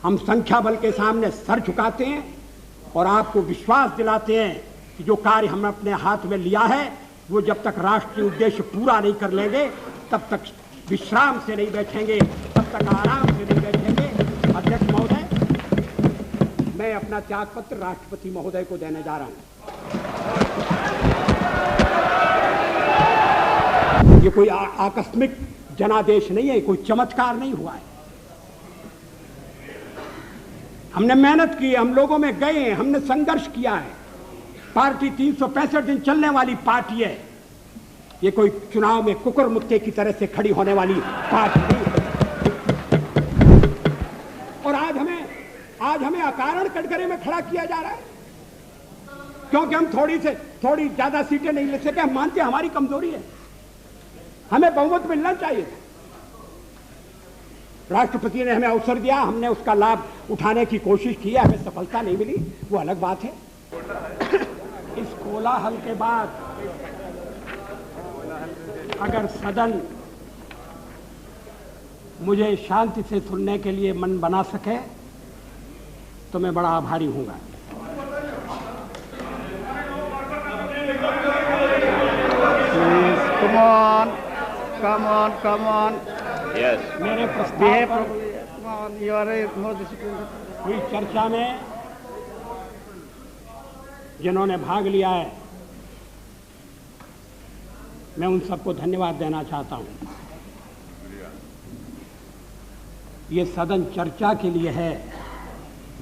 हम संख्या बल के सामने सर झुकाते हैं और आपको विश्वास दिलाते हैं कि जो कार्य हमने अपने हाथ में लिया है वो जब तक राष्ट्रीय उद्देश्य पूरा नहीं कर लेंगे तब तक विश्राम से नहीं बैठेंगे, तब तक आराम से नहीं बैठेंगे। अध्यक्ष महोदय, मैं अपना त्यागपत्र राष्ट्रपति महोदय को देने जा रहा हूं। ये कोई आकस्मिक जनादेश नहीं है, कोई चमत्कार नहीं हुआ है। हमने मेहनत की, हम लोगों में गए, हमने संघर्ष किया है। पार्टी 365 दिन चलने वाली पार्टी है। ये कोई चुनाव में कुकुर मुक्के की तरह से खड़ी होने वाली पार्टी नहीं है। और आज हमें अकारण कटघरे में खड़ा किया जा रहा है क्योंकि हम थोड़ी ज्यादा सीटें नहीं ले सके। हम मानते हैं हमारी कमजोरी है, हमें बहुमत मिलना चाहिए। राष्ट्रपति ने हमें अवसर दिया, हमने उसका लाभ उठाने की कोशिश की है, हमें सफलता नहीं मिली, वो अलग बात है। इस कोलाहल के बाद अगर सदन मुझे शांति से सुनने के लिए मन बना सके तो मैं बड़ा आभारी हूंगा। Come on. Yes. मेरे प्रस्ताव पर हुई चर्चा में जिन्होंने भाग लिया है, मैं उन सबको धन्यवाद देना चाहता हूं। ये सदन चर्चा के लिए है,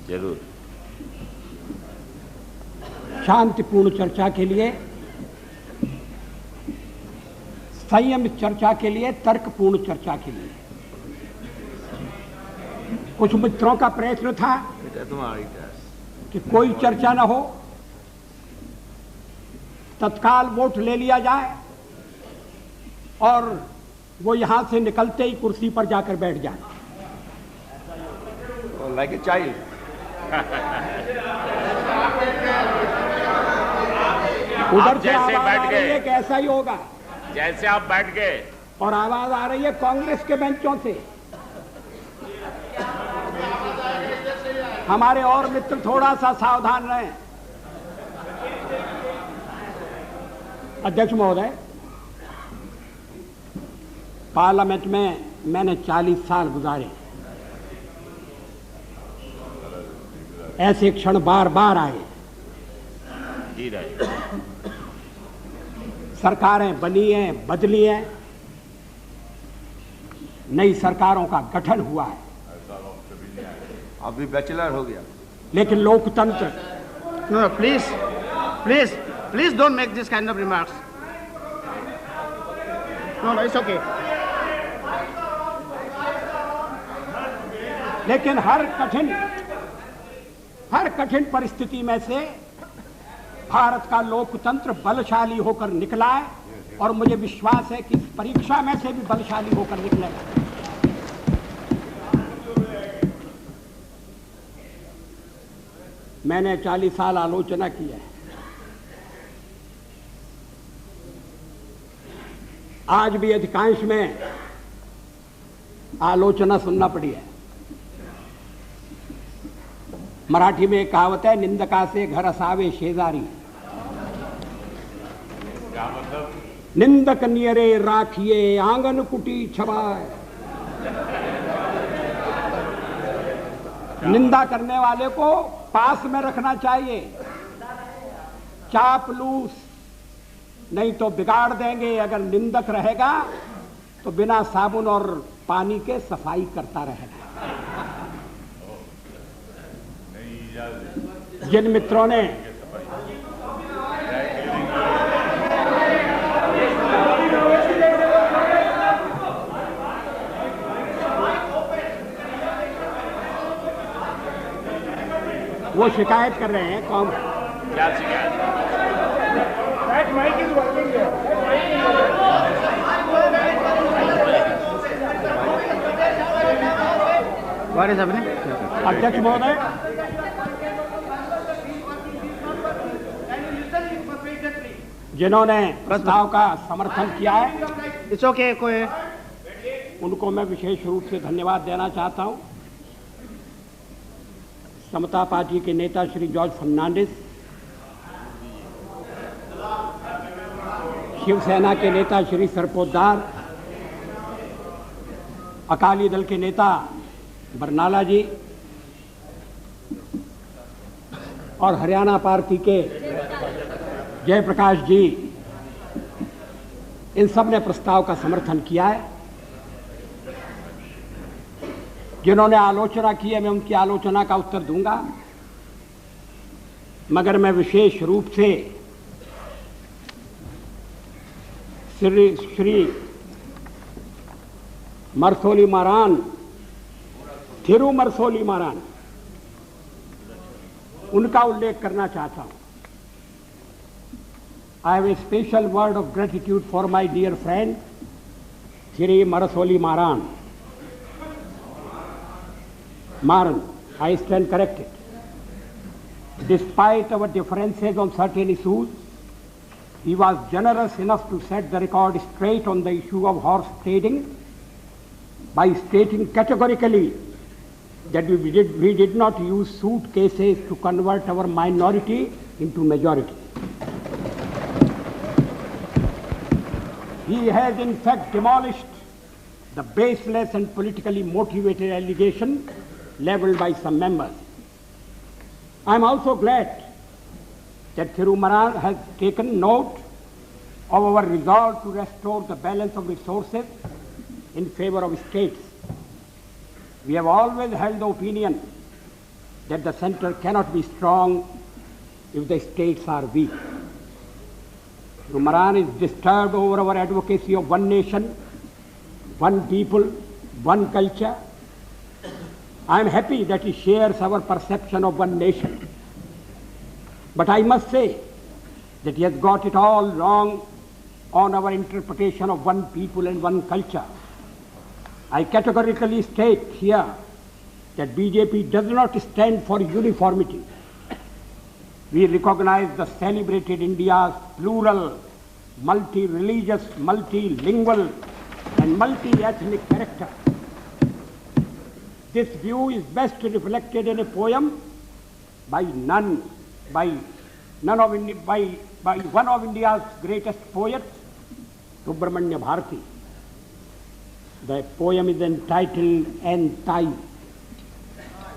जरूर शांतिपूर्ण चर्चा के लिए, संयमित चर्चा के लिए, तर्कपूर्ण चर्चा के लिए। कुछ मित्रों का प्रयत्न था कि कोई चर्चा न हो, तत्काल वोट ले लिया जाए और वो यहां से निकलते ही कुर्सी पर जाकर बैठ जाए। Like a child. उधर से आवाज आ रही है कि ऐसा ही होगा, जैसे आप बैठ गए, और आवाज आ रही है कांग्रेस के बेंचों से। हमारे और मित्र थोड़ा सा सावधान रहें। अध्यक्ष महोदय, पार्लियामेंट में मैंने 40 साल गुजारे। ऐसे क्षण बार बार आए। सरकारें बनी हैं, बदली हैं, नई सरकारों का गठन हुआ है। अभी बैचलर हो गया। लेकिन लोकतंत्र, No, please don't make this kind of remarks. No, it's okay. लेकिन हर कठिन परिस्थिति में से भारत का लोकतंत्र बलशाली होकर निकला है और मुझे विश्वास है कि इस परीक्षा में से भी बलशाली होकर निकलेगा। मैंने 40 साल आलोचना की है। आज भी अधिकांश में आलोचना सुनना पड़ी है। मराठी में एक कहावत है, निंदका से घर असावे शेजारी। निंदक नियरे राखिए आंगन कुटी छवाए। निंदा करने वाले को पास में रखना चाहिए। चापलूस नहीं तो बिगाड़ देंगे। अगर निंदक रहेगा तो बिना साबुन और पानी के सफाई करता रहेगा। जिन मित्रों ने वो शिकायत कर रहे हैं, कौन क्या शिकायत? अध्यक्ष महोदय, जिन्होंने प्रस्ताव का समर्थन किया है, It's okay, कोई उनको मैं विशेष रूप से धन्यवाद देना चाहता हूं। समता पार्टी के नेता श्री जॉर्ज फर्नांडिस, शिवसेना के नेता श्री शरद पोद्दार, अकाली दल के नेता बरनाला जी और हरियाणा पार्टी के जयप्रकाश जी, इन सब ने प्रस्ताव का समर्थन किया है। जिन्होंने आलोचना की है मैं उनकी आलोचना का उत्तर दूंगा, मगर मैं विशेष रूप से श्री मरसोली मारान, थिरु मरसोली मारान, उनका उल्लेख करना चाहता हूं। I have a special word of gratitude for my dear friend, Thiri Marasoli Maran. Maran, I stand corrected. Despite our differences on certain issues, he was generous enough to set the record straight on the issue of horse trading by stating categorically that we did not use suitcases to convert our minority into majority. He has in fact demolished the baseless and politically motivated allegation leveled by some members. I am also glad that Thirumaran has taken note of our resolve to restore the balance of resources in favor of states. We have always held the opinion that the center cannot be strong if the states are weak. Thirumaran is disturbed over our advocacy of one nation, one people, one culture. I am happy that he shares our perception of one nation. But I must say that he has got it all wrong on our interpretation of one people and one culture. I categorically state here that BJP does not stand for uniformity. We recognize the celebrated India's plural, multi-religious, multilingual and multi-ethnic character. This view is best reflected in a poem by one of India's greatest poets, Subramanya Bharati. The poem is entitled Entai,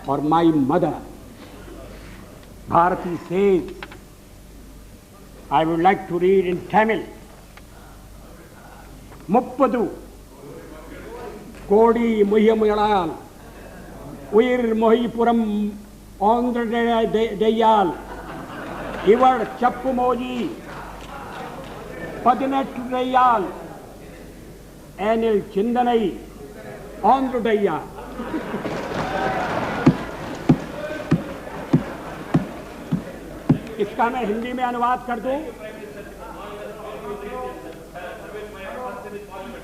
or My Mother. Bharati says, I would like to read in Tamil. Muppadu Kodi Muhiyamuyalal Uir Mohipuram Andhra Deyal Ivar Chappumoji Padinettu Deyal Anil Chindanai Andhra Deyal. इसका मैं हिंदी में अनुवाद कर दूं।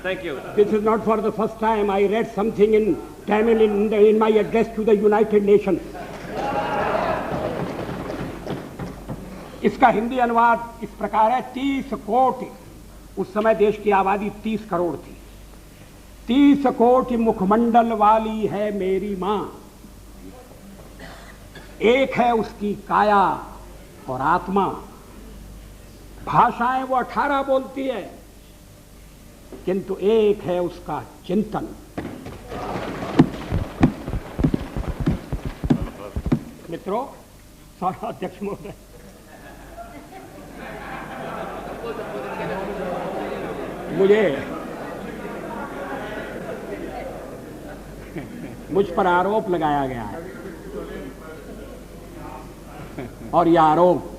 Thank you. This is not for the first time. I read something in Tamil in my address to the United Nations. इसका हिंदी अनुवाद इस प्रकार है। 30 कोटि, उस समय देश की आबादी 30 करोड़ थी। 30 कोटि मुखमंडल वाली है मेरी मां, एक है उसकी काया और आत्मा। भाषाएं वो 18 बोलती है, किंतु एक है उसका चिंतन। मित्रों, अध्यक्ष महोदय, मुझ पर आरोप लगाया गया है और यह आरोप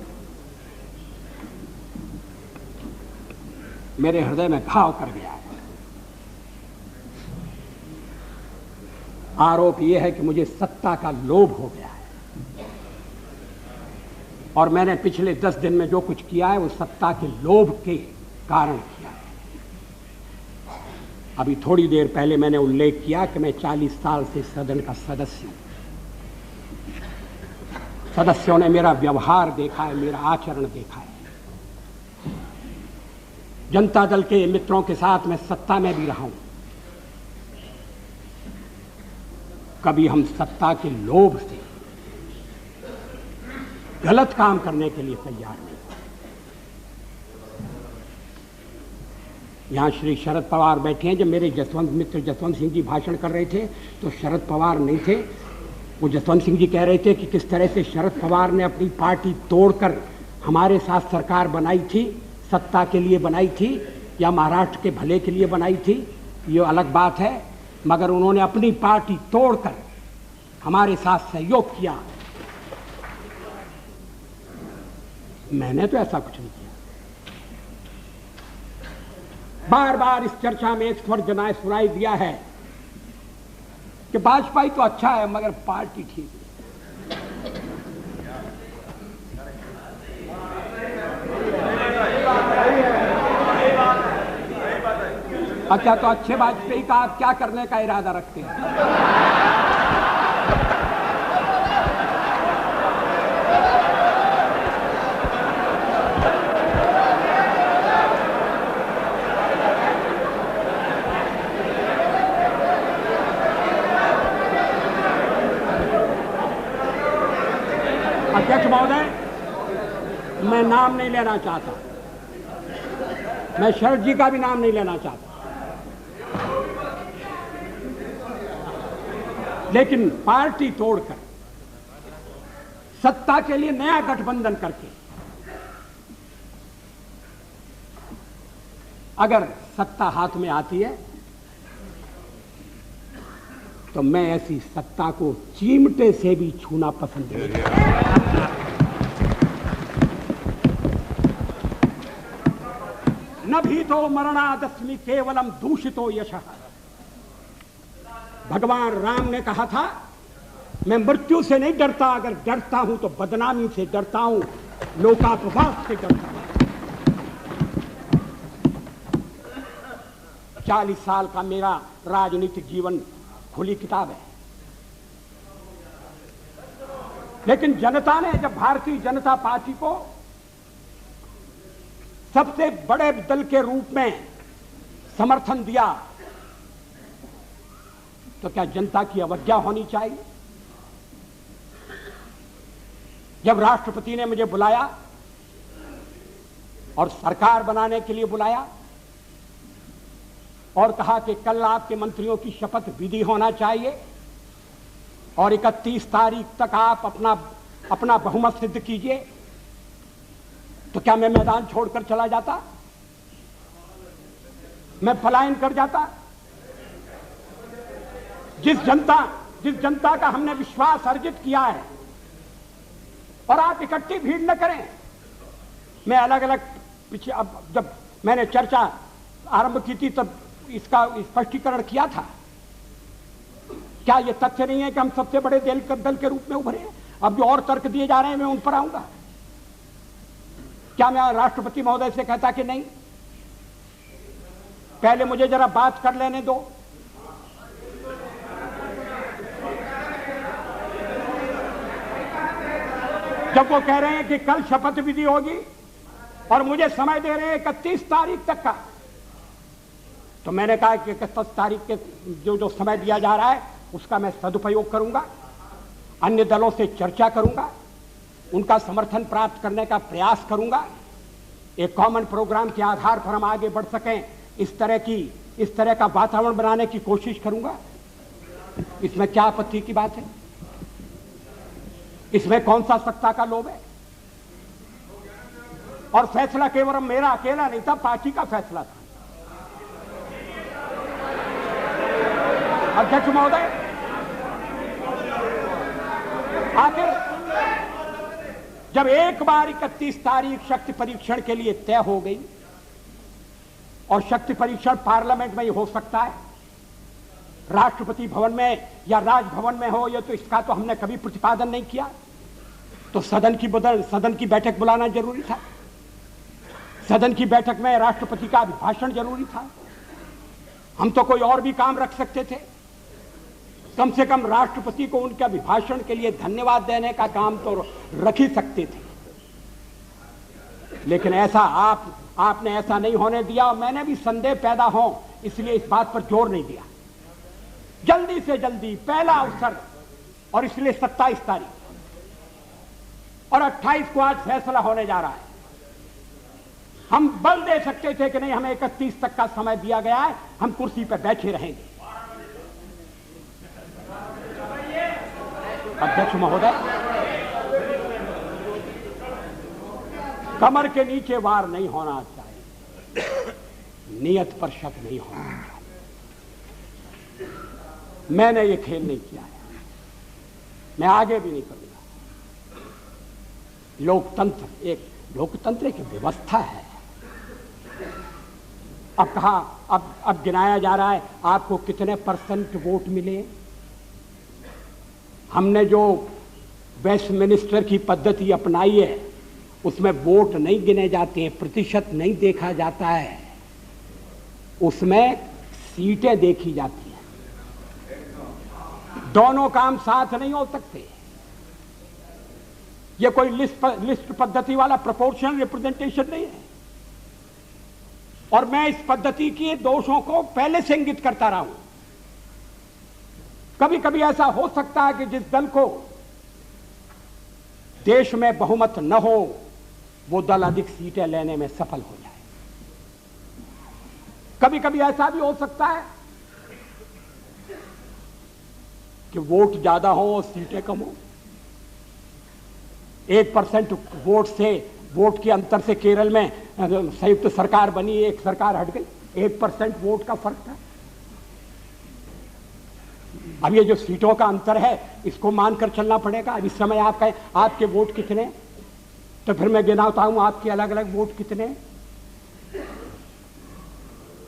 मेरे हृदय में घाव कर गया है। आरोप यह है कि मुझे सत्ता का लोभ हो गया है और मैंने पिछले 10 दिन में जो कुछ किया है वो सत्ता के लोभ के कारण किया है। अभी थोड़ी देर पहले मैंने उल्लेख किया कि मैं 40 साल से सदन का सदस्य हूं। सदस्यों ने मेरा व्यवहार देखा है, मेरा आचरण देखा है। जनता दल के मित्रों के साथ मैं सत्ता में भी रहा हूं। कभी हम सत्ता के लोभ से गलत काम करने के लिए तैयार नहीं। यहां श्री शरद पवार बैठे हैं। जब मेरे जसवंत मित्र जसवंत सिंह जी भाषण कर रहे थे तो शरद पवार नहीं थे। वो जसवंत सिंह जी कह रहे थे कि किस तरह से शरद पवार ने अपनी पार्टी तोड़कर हमारे साथ सरकार बनाई थी, सत्ता के लिए बनाई थी या महाराष्ट्र के भले के लिए बनाई थी, ये अलग बात है, मगर उन्होंने अपनी पार्टी तोड़कर हमारे साथ सहयोग किया। मैंने तो ऐसा कुछ नहीं किया। बार बार इस चर्चा में एक स्वर जनाए सुनाई दिया है कि वाजपेयी तो अच्छा है मगर पार्टी ठीक है। अच्छा, तो अच्छे वाजपेयी का आप क्या करने का इरादा रखते हैं? अध्यक्ष महोदय, मैं नाम नहीं लेना चाहता, मैं शरद जी का भी नाम नहीं लेना चाहता, लेकिन पार्टी तोड़कर सत्ता के लिए नया गठबंधन करके अगर सत्ता हाथ में आती है तो मैं ऐसी सत्ता को चिमटे से भी छूना पसंद नहीं करता। न भीतो मरणादस्मि केवलम दूषितो यशः। भगवान राम ने कहा था, मैं मृत्यु से नहीं डरता, अगर डरता हूं तो बदनामी से डरता हूं, लोकापवाद से डरता हूं। 40 साल का मेरा राजनीतिक जीवन खुली किताब है, लेकिन जनता ने जब भारतीय जनता पार्टी को सबसे बड़े दल के रूप में समर्थन दिया तो क्या जनता की अवज्ञा होनी चाहिए? जब राष्ट्रपति ने मुझे बुलाया और सरकार बनाने के लिए बुलाया और कहा कि कल आपके मंत्रियों की शपथ विधि होना चाहिए और 31 तारीख तक आप अपना बहुमत सिद्ध कीजिए, तो क्या मैं मैदान छोड़कर चला जाता? मैं पलायन कर जाता? जिस जनता का हमने विश्वास अर्जित किया है, और आप इकट्ठी भीड़ न करें। मैं अलग अलग पीछे, अब जब मैंने चर्चा आरंभ की थी तब इसका स्पष्टीकरण किया था। क्या यह तथ्य नहीं है कि हम सबसे बड़े दल के रूप में उभरे हैं? अब जो और तर्क दिए जा रहे हैं मैं उन पर आऊंगा। क्या मैं राष्ट्रपति महोदय से कहता कि नहीं, पहले मुझे जरा बात कर लेने दो, जब वो कह रहे हैं कि कल शपथ विधि होगी और मुझे समय दे रहे हैं 31 तारीख तक का, तो मैंने कहा कि 31 तारीख के जो समय दिया जा रहा है उसका मैं सदुपयोग करूंगा, अन्य दलों से चर्चा करूंगा, उनका समर्थन प्राप्त करने का प्रयास करूंगा, एक कॉमन प्रोग्राम के आधार पर हम आगे बढ़ सकें, इस तरह का वातावरण बनाने की कोशिश करूंगा। इसमें क्या आपत्ति की बात है? इसमें कौन सा सत्ता का लोभ है? और फैसला केवल मेरा अकेला नहीं था, पार्टी का फैसला था। अध्यक्ष महोदय, आखिर जब एक बार 31 तारीख शक्ति परीक्षण के लिए तय हो गई, और शक्ति परीक्षण पार्लियामेंट में ही हो सकता है, राष्ट्रपति भवन में या राजभवन में हो, ये तो इसका तो हमने कभी प्रतिपादन नहीं किया, तो सदन की बैठक बुलाना जरूरी था। सदन की बैठक में राष्ट्रपति का अभिभाषण जरूरी था। हम तो कोई और भी काम रख सकते थे, कम से कम राष्ट्रपति को उनके अभिभाषण के लिए धन्यवाद देने का काम तो रख ही सकते थे। लेकिन ऐसा आपने ऐसा नहीं होने दिया, और मैंने भी संदेह पैदा हो इसलिए इस बात पर जोर नहीं दिया। जल्दी से जल्दी पहला अवसर, और इसलिए 27 तारीख, और 28 को आज फैसला होने जा रहा है। हम बल दे सकते थे कि नहीं, हमें 31 तक का समय दिया गया है, हम कुर्सी पर बैठे रहेंगे। अध्यक्ष महोदय, कमर के नीचे वार नहीं होना चाहिए, नियत पर शक नहीं होना चाहिए। मैंने ये खेल नहीं किया है, मैं आगे भी नहीं करूंगा। लोकतंत्र एक व्यवस्था है। अब कहा, अब गिनाया जा रहा है आपको कितने % वोट मिले। हमने जो वेस्टमिनिस्टर की पद्धति अपनाई है उसमें वोट नहीं गिने जाते हैं, प्रतिशत नहीं देखा जाता है, उसमें सीटें देखी जाती हैं। दोनों काम साथ नहीं हो सकते। ये कोई लिस्ट पद्धति वाला प्रोपोर्शनल रिप्रेजेंटेशन नहीं है। और मैं इस पद्धति के दोषों को पहले से इंगित करता रहा हूं। कभी कभी ऐसा हो सकता है कि जिस दल को देश में बहुमत न हो वो दल अधिक सीटें लेने में सफल हो जाए। कभी कभी ऐसा भी हो सकता है कि वोट ज्यादा हो और सीटें कम हो। 1% वोट के अंतर से केरल में संयुक्त सरकार बनी, एक सरकार हट गई, 1% वोट का फर्क था। अब ये जो सीटों का अंतर है इसको मानकर चलना पड़ेगा। अब इस समय आप कहें आपके वोट कितने, तो फिर मैं गिनाता हूं आपके अलग अलग वोट कितने,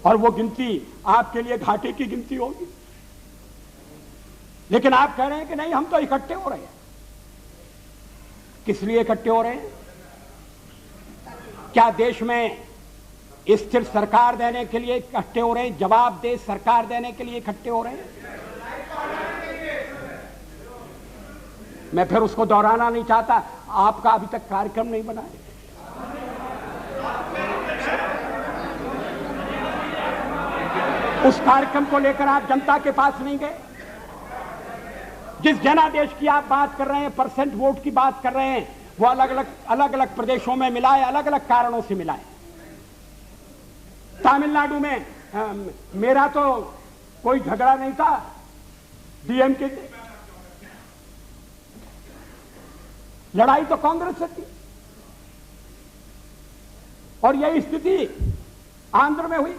और वो गिनती आपके लिए घाटे की गिनती होगी। लेकिन आप कह रहे हैं कि नहीं, हम तो इकट्ठे हो रहे हैं। किस लिए इकट्ठे हो रहे हैं? क्या देश में स्थिर सरकार देने के लिए इकट्ठे हो रहे हैं? जवाबदेह सरकार देने के लिए इकट्ठे हो रहे हैं? मैं फिर उसको दोहराना नहीं चाहता, आपका अभी तक कार्यक्रम नहीं बना है। उस कार्यक्रम को लेकर आप जनता के पास नहीं गए। जिस जनादेश की आप बात कर रहे हैं, % वोट की बात कर रहे हैं, वो अलग अलग प्रदेशों में मिला है, अलग अलग कारणों से मिला है। तमिलनाडु में मेरा तो कोई झगड़ा नहीं था डीएमके से, लड़ाई तो कांग्रेस से थी। और यही स्थिति आंध्र में हुई।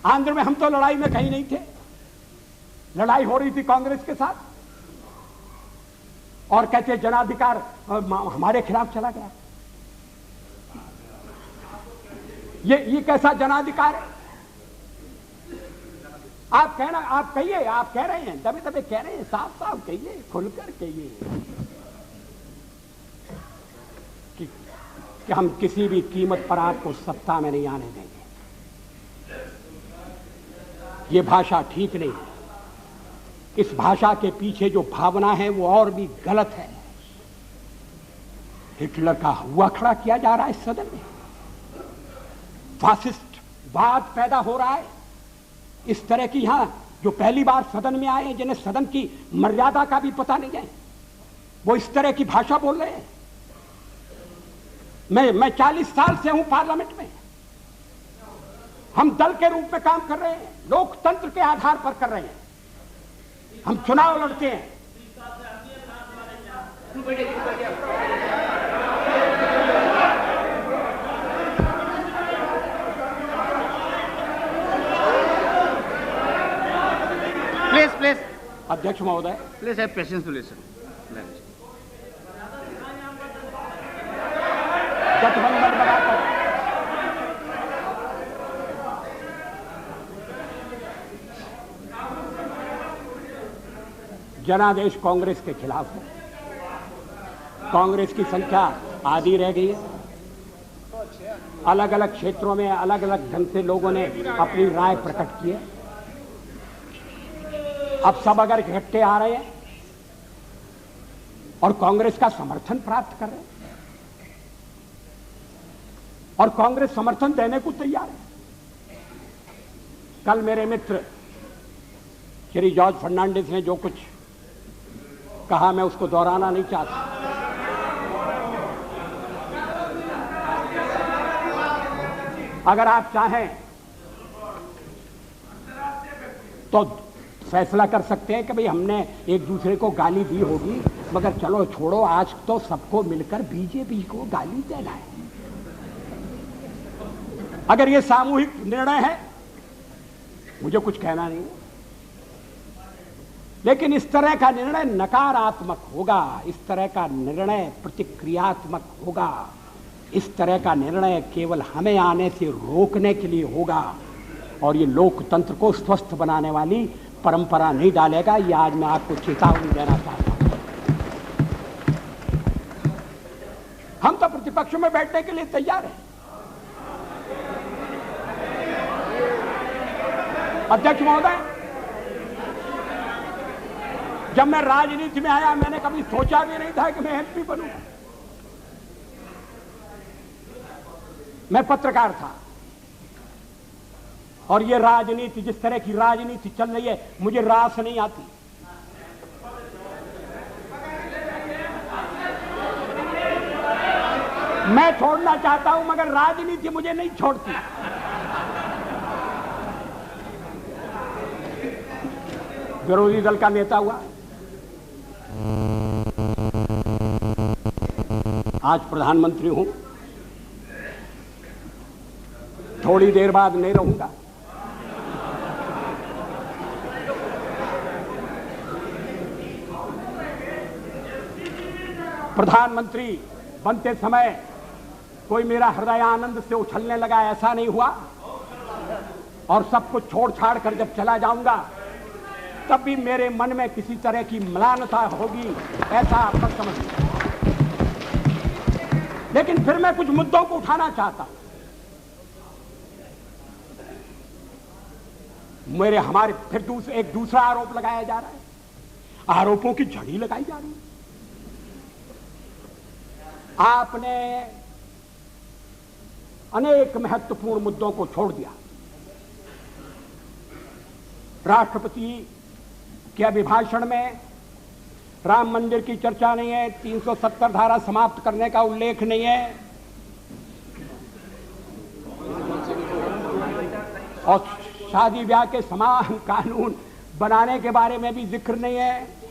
आंध्र में हम तो लड़ाई में कहीं नहीं थे, लड़ाई हो रही थी कांग्रेस के साथ, और कहते जनाधिकार हमारे खिलाफ चला गया। ये कैसा जनाधिकार है? आप कहना, आप कहिए, आप कह रहे हैं, दबे दबे कह रहे हैं, साफ साफ कहिए, खुलकर कहिए कि हम किसी भी कीमत पर आपको सत्ता में नहीं आने देंगे। ये भाषा ठीक नहीं है। इस भाषा के पीछे जो भावना है वो और भी गलत है। हिटलर का हुआ खड़ा किया जा रहा है इस सदन में, फासिस्ट वाद पैदा हो रहा है। इस तरह की यहां जो पहली बार सदन में आए हैं, जिन्हें सदन की मर्यादा का भी पता नहीं है, वो इस तरह की भाषा बोल रहे हैं। मैं 40 साल से हूं पार्लियामेंट में। हम दल के रूप में काम कर रहे हैं, लोकतंत्र के आधार पर कर रहे हैं। हम चुनाव लड़ते हैं। प्लीज अध्यक्ष महोदय, please have patience to listen. गठबंधन बनाकर जनादेश कांग्रेस के खिलाफ है। कांग्रेस की संख्या आधी रह गई है। अलग अलग क्षेत्रों में अलग अलग ढंग से लोगों ने अपनी राय प्रकट की है। अब सब अगर इकट्ठे आ रहे हैं और कांग्रेस का समर्थन प्राप्त कर रहे हैं, और कांग्रेस समर्थन देने को तैयार है। कल मेरे मित्र श्री जॉर्ज फर्नांडिस ने जो कुछ कहा, मैं उसको दोहराना नहीं चाहता। अगर आप चाहें तो फैसला कर सकते हैं कि भाई हमने एक दूसरे को गाली दी होगी, मगर चलो छोड़ो, आज तो सबको मिलकर बीजेपी को गाली देना है। अगर ये सामूहिक निर्णय है, मुझे कुछ कहना नहीं, लेकिन इस तरह का निर्णय नकारात्मक होगा, इस तरह का निर्णय प्रतिक्रियात्मक होगा, इस तरह का निर्णय केवल हमें आने से रोकने के लिए होगा, और ये लोकतंत्र को स्वस्थ बनाने वाली परंपरा नहीं डालेगा। ये आज मैं आपको चेतावनी देना चाहता हूं। हम तो प्रतिपक्ष में बैठने के लिए तैयार हैं। अध्यक्ष महोदय, जब मैं राजनीति में आया मैंने कभी सोचा भी नहीं था कि मैं एमपी बनूंगा। मैं पत्रकार था, और ये राजनीति, जिस तरह की राजनीति चल रही है, मुझे रास नहीं आती। मैं छोड़ना चाहता हूं, मगर राजनीति मुझे नहीं छोड़ती। विरोधी दल का नेता हुआ, आज प्रधानमंत्री हूं, थोड़ी देर बाद नहीं रहूंगा। प्रधानमंत्री बनते समय कोई मेरा हृदय आनंद से उछलने लगा, ऐसा नहीं हुआ। और सब कुछ छोड़ छाड़ कर जब चला जाऊंगा, तब भी मेरे मन में किसी तरह की म्लानता होगी, ऐसा आप मत समझिए। लेकिन फिर मैं कुछ मुद्दों को उठाना चाहता हूं। हमारे फिर एक दूसरा आरोप लगाया जा रहा है, आरोपों की झड़ी लगाई जा रही है। आपने अनेक महत्वपूर्ण मुद्दों को छोड़ दिया। राष्ट्रपति के अभिभाषण में राम मंदिर की चर्चा नहीं है, 370 धारा समाप्त करने का उल्लेख नहीं है, और शादी ब्याह के समान कानून बनाने के बारे में भी जिक्र नहीं है।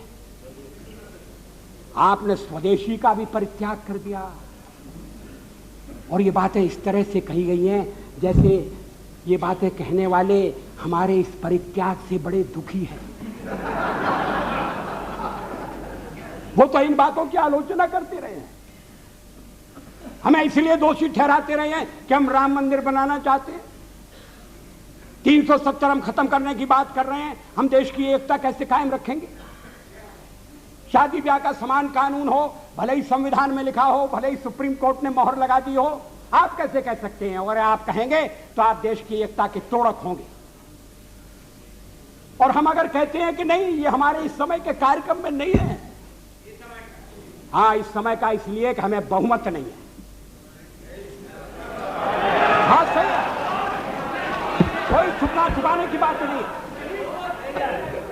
आपने स्वदेशी का भी परित्याग कर दिया, और ये बातें इस तरह से कही गई हैं जैसे ये बातें कहने वाले हमारे इस परित्याग से बड़े दुखी हैं। वो तो इन बातों की आलोचना करते रहे हैं, हमें इसलिए दोषी ठहराते रहे हैं कि हम राम मंदिर बनाना चाहते हैं, 370 हम खत्म करने की बात कर रहे हैं। हम देश की एकता कैसे कायम रखेंगे? शादी ब्याह का समान कानून हो, भले ही संविधान में लिखा हो, भले ही सुप्रीम कोर्ट ने मोहर लगा दी हो, आप कैसे कह सकते हैं? और आप कहेंगे तो आप देश की एकता के तोड़क होंगे। और हम अगर कहते हैं कि नहीं, ये हमारे इस समय के कार्यक्रम में नहीं है, हाँ इस समय का इसलिए कि हमें बहुमत नहीं है। हाँ सही है, कोई छुपाने की बात नहीं है।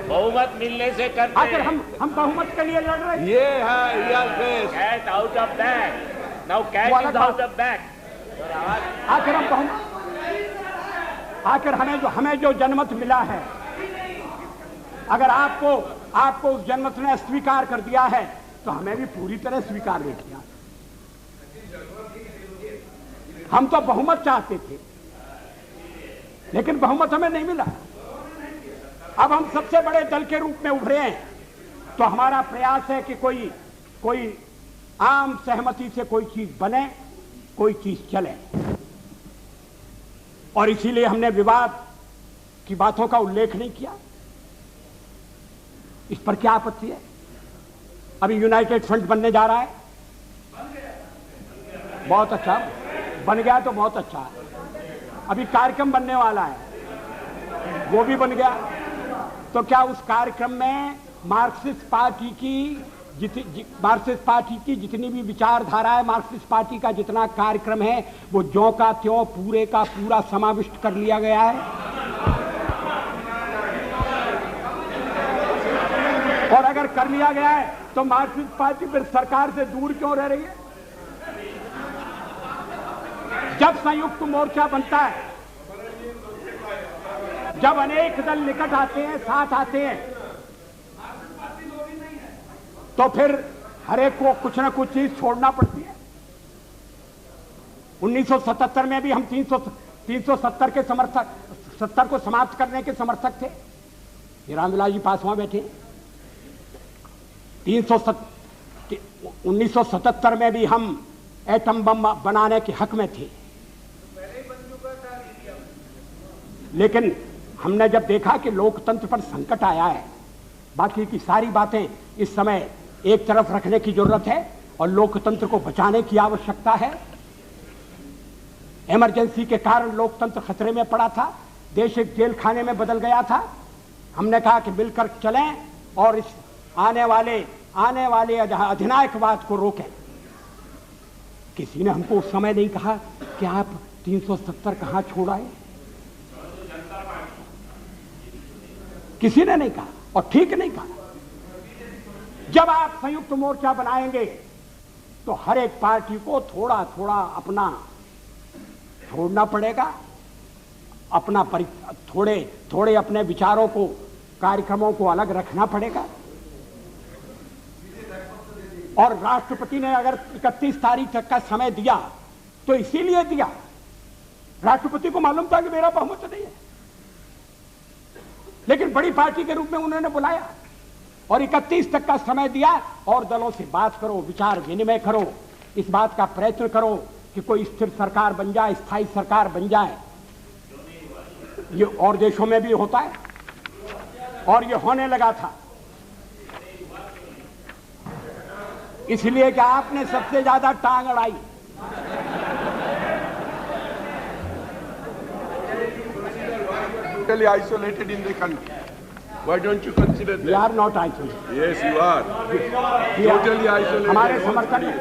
बहुमत मिलने से करते आखिर हम बहुमत के लिए लड़ रहे हैं। ये है cat out of bag, now cat is out of bag. आखिर हम बहुमत, आखिर हमें जो जनमत मिला है, अगर आपको उस जनमत ने स्वीकार कर दिया है तो हमें भी पूरी तरह स्वीकार नहीं किया। हम तो बहुमत चाहते थे, लेकिन बहुमत हमें नहीं मिला। अब हम सबसे बड़े दल के रूप में उभरे हैं, तो हमारा प्रयास है कि कोई आम सहमति से कोई चीज बने, कोई चीज चले। और इसीलिए हमने विवाद की बातों का उल्लेख नहीं किया। इस पर क्या आपत्ति है? अभी यूनाइटेड फ्रंट बनने जा रहा है, बहुत अच्छा, बन गया तो बहुत अच्छा है। अभी कार्यक्रम बनने वाला है, वो भी बन गया। तो क्या उस कार्यक्रम में मार्क्सिस्ट पार्टी की जितनी भी विचारधारा है, मार्क्सिस्ट पार्टी का जितना कार्यक्रम है, वो ज्यों का त्यों पूरे का पूरा समाविष्ट कर लिया गया है। और अगर कर लिया गया है तो मार्क्सिस्ट पार्टी फिर सरकार से दूर क्यों रह रही है? जब संयुक्त मोर्चा बनता है, जब अनेक दल निकट आते हैं, साथ आते हैं, तो फिर हर एक को कुछ ना कुछ चीज छोड़ना पड़ती है। 1977 में भी हम 370 के समर्थक, 70 को समाप्त करने के समर्थक थे। ये रामविलास जी पासवान बैठे। 1977 में भी हम एटम बम बनाने के हक में थे, लेकिन हमने जब देखा कि लोकतंत्र पर संकट आया है, बाकी की सारी बातें इस समय एक तरफ रखने की जरूरत है और लोकतंत्र को बचाने की आवश्यकता है। इमरजेंसी के कारण लोकतंत्र खतरे में पड़ा था, देश एक जेल खाने में बदल गया था। हमने कहा कि मिलकर चलें और इस आने वाले अधिनायकवाद को रोकें। किसी ने हमको उस समय नहीं कहा कि आप 370 कहां छोड़ आए, किसी ने नहीं कहा और ठीक नहीं कहा। जब आप संयुक्त मोर्चा बनाएंगे तो हर एक पार्टी को थोड़ा थोड़ा अपना छोड़ना पड़ेगा, अपना थोड़े अपने विचारों को, कार्यक्रमों को अलग रखना पड़ेगा। और राष्ट्रपति ने अगर 31 तारीख तक का समय दिया तो इसीलिए दिया, राष्ट्रपति को मालूम था कि मेरा बहुमत नहीं है, लेकिन बड़ी पार्टी के रूप में उन्होंने बुलाया और 31 तक का समय दिया। और दलों से बात करो, विचार विनिमय करो, इस बात का प्रयत्न करो कि कोई स्थिर सरकार बन जाए, स्थायी सरकार बन जाए। ये और देशों में भी होता है और ये होने लगा था, इसलिए कि आपने सबसे ज्यादा टांग अड़ाई। Totally isolated in the country. Why don't you consider that? We are not isolated. Yes, you are. Totally isolated. हमारे समर्थन में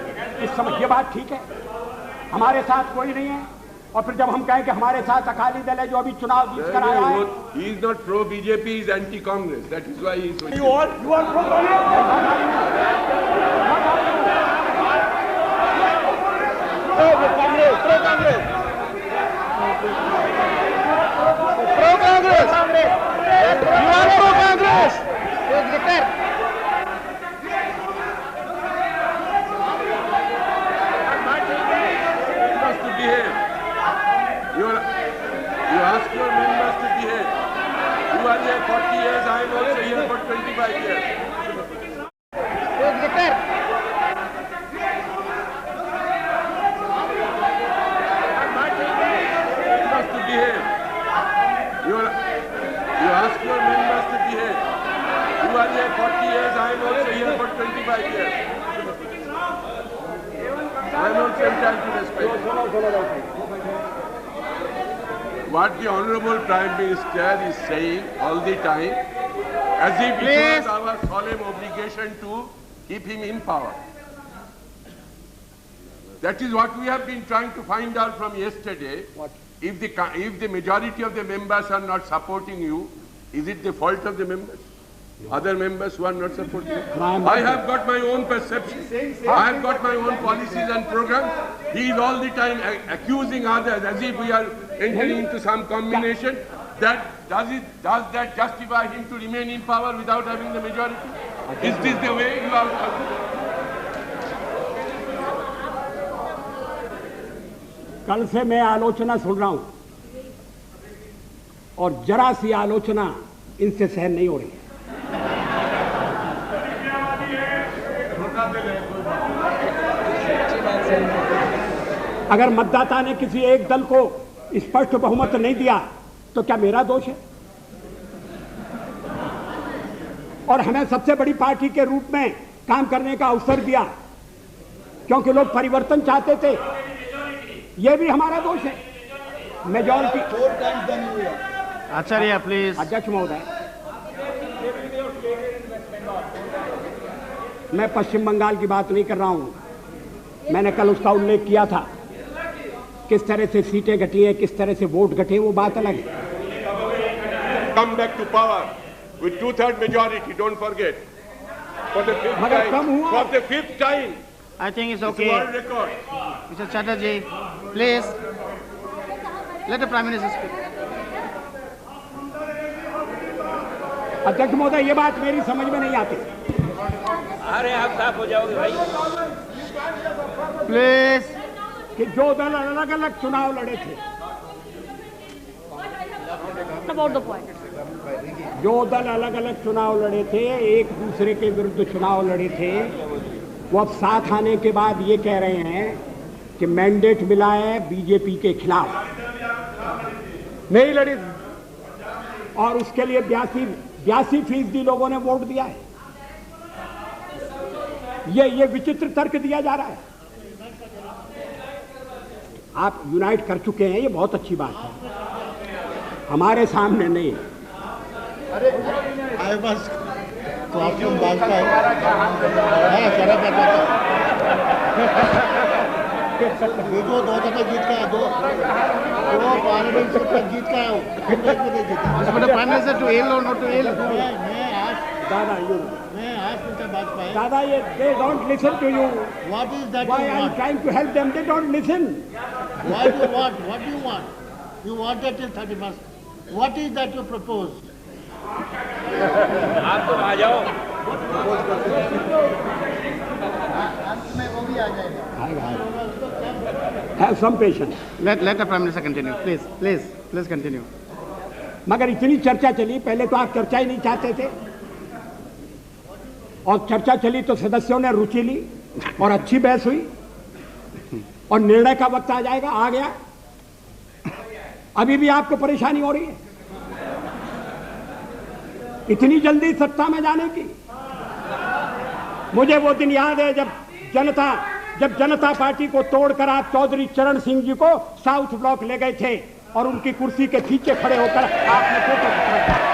इस समय ये बात ठीक है, हमारे साथ कोई नहीं है। और फिर जब हम कहें कि हमारे साथ अकाली दल है जो अभी चुनाव जीत कर आया है, he is not pro BJP, he is anti Congress. That is why he is. You are pro Congress. Pro Congress. Pro Congress. You are pro Congress. To behave. You ask your members to behave. You are here 40 years, I am also here for 25 years. To behave. You ask your members to behave. You are here 40 years, I am also here for 25 years. I am also entitled to respect. What the Honorable Prime Minister is saying all the time, as if it was our solemn obligation to keep him in power. That is what we have been trying to find out from yesterday. What? If the majority of the members are not supporting you, is it the fault of the members? Other members who are not supporting you? I have got my own perception. I have got my own policies and programs. He is all the time accusing others as if we are entering into some combination. Does that justify him to remain in power without having the majority? Is this the way you are? कल से मैं आलोचना सुन रहा हूं और जरा सी आलोचना इनसे सहन नहीं हो रही है। अगर मतदाता ने किसी एक दल को स्पष्ट बहुमत नहीं दिया तो क्या मेरा दोष है? और हमें सबसे बड़ी पार्टी के रूप में काम करने का अवसर दिया क्योंकि लोग परिवर्तन चाहते थे, यह भी हमारा दोष है। Majority Acharya please. अध्यक्ष महोदय, मैं पश्चिम बंगाल की बात नहीं कर रहा हूं। मैंने कल उसका उल्लेख किया था, किस तरह से सीटें घटी हैं, किस तरह से वोट घटे, वो बात अलग है। Come back to power with 2/3 majority. Don't forget. For the fifth मगर time. कम हुआ। For the fifth time. I think it's It's okay. on record. Mr. Chatterjee, please. Let the Prime Minister speak. अध्यक्ष महोदय, ये बात मेरी समझ में नहीं आती। अरे आप साफ हो जाओगे भाई। Please. कि जो दल अलग अलग चुनाव लड़े थे, About the point. जो दल अलग अलग चुनाव लड़े थे, एक दूसरे के विरुद्ध चुनाव लड़े थे, वो अब साथ आने के बाद ये कह रहे हैं कि मैंडेट मिला है बीजेपी के खिलाफ, नहीं लड़ी, और उसके लिए 82% लोगों ने वोट दिया है। ये विचित्र तर्क दिया जा रहा है। आप यूनाइट कर चुके हैं, ये बहुत अच्छी बात है, हमारे सामने नहीं। I was copying Bajpai. देखो 2 दफे जीत का, दो पार्लियामेंट सीट तक जीत का है। It's for the Prime Minister to ill or not to ill. मैं आज Mr. Bajpai. दादा, ये they don't listen to you. What is that Why you I am want? trying to help them, they don't listen. What do you want? What do you want? You wanted till 31st. What is that you propose? आप तो आ जाओ। Have some patience. Let the Prime Minister continue. Please continue. मगर इतनी चर्चा चली, पहले तो आप चर्चा ही नहीं चाहते थे, और चर्चा चली तो सदस्यों ने रुचि ली और अच्छी बहस हुई, और निर्णय का वक्त आ जाएगा, आ गया। अभी भी आपको परेशानी हो रही है इतनी जल्दी सत्ता में जाने की। मुझे वो दिन याद है जब जनता पार्टी को तोड़कर आप चौधरी चरण सिंह जी को साउथ ब्लॉक ले गए थे और उनकी कुर्सी के पीछे खड़े होकर आपने फोटो खिंचवाया।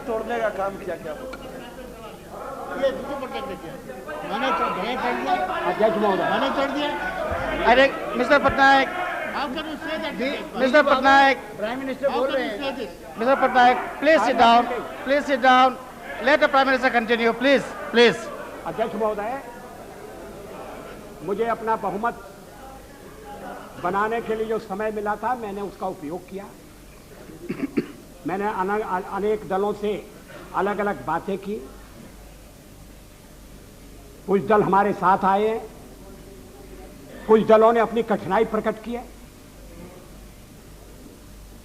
तोड़ने का काम किया क्या? ये मैंने चढ़ दिया। अध्यक्ष महोदय, मैंने चढ़ दिया। अरे mister Patnaik, How can you say that? Mr. Patnaik, prime minister How बोल can रहे you हैं। say this? Mr. Patnaik, please sit down. Please sit down. Let the Prime Minister continue. Please. अध्यक्ष महोदय, मुझे अपना बहुमत बनाने के लिए जो समय मिला था, मैंने उसका उपयोग किया। मैंने अनेक दलों से अलग अलग बातें की। कुछ दल हमारे साथ आए हैं, कुछ दलों ने अपनी कठिनाई प्रकट की है,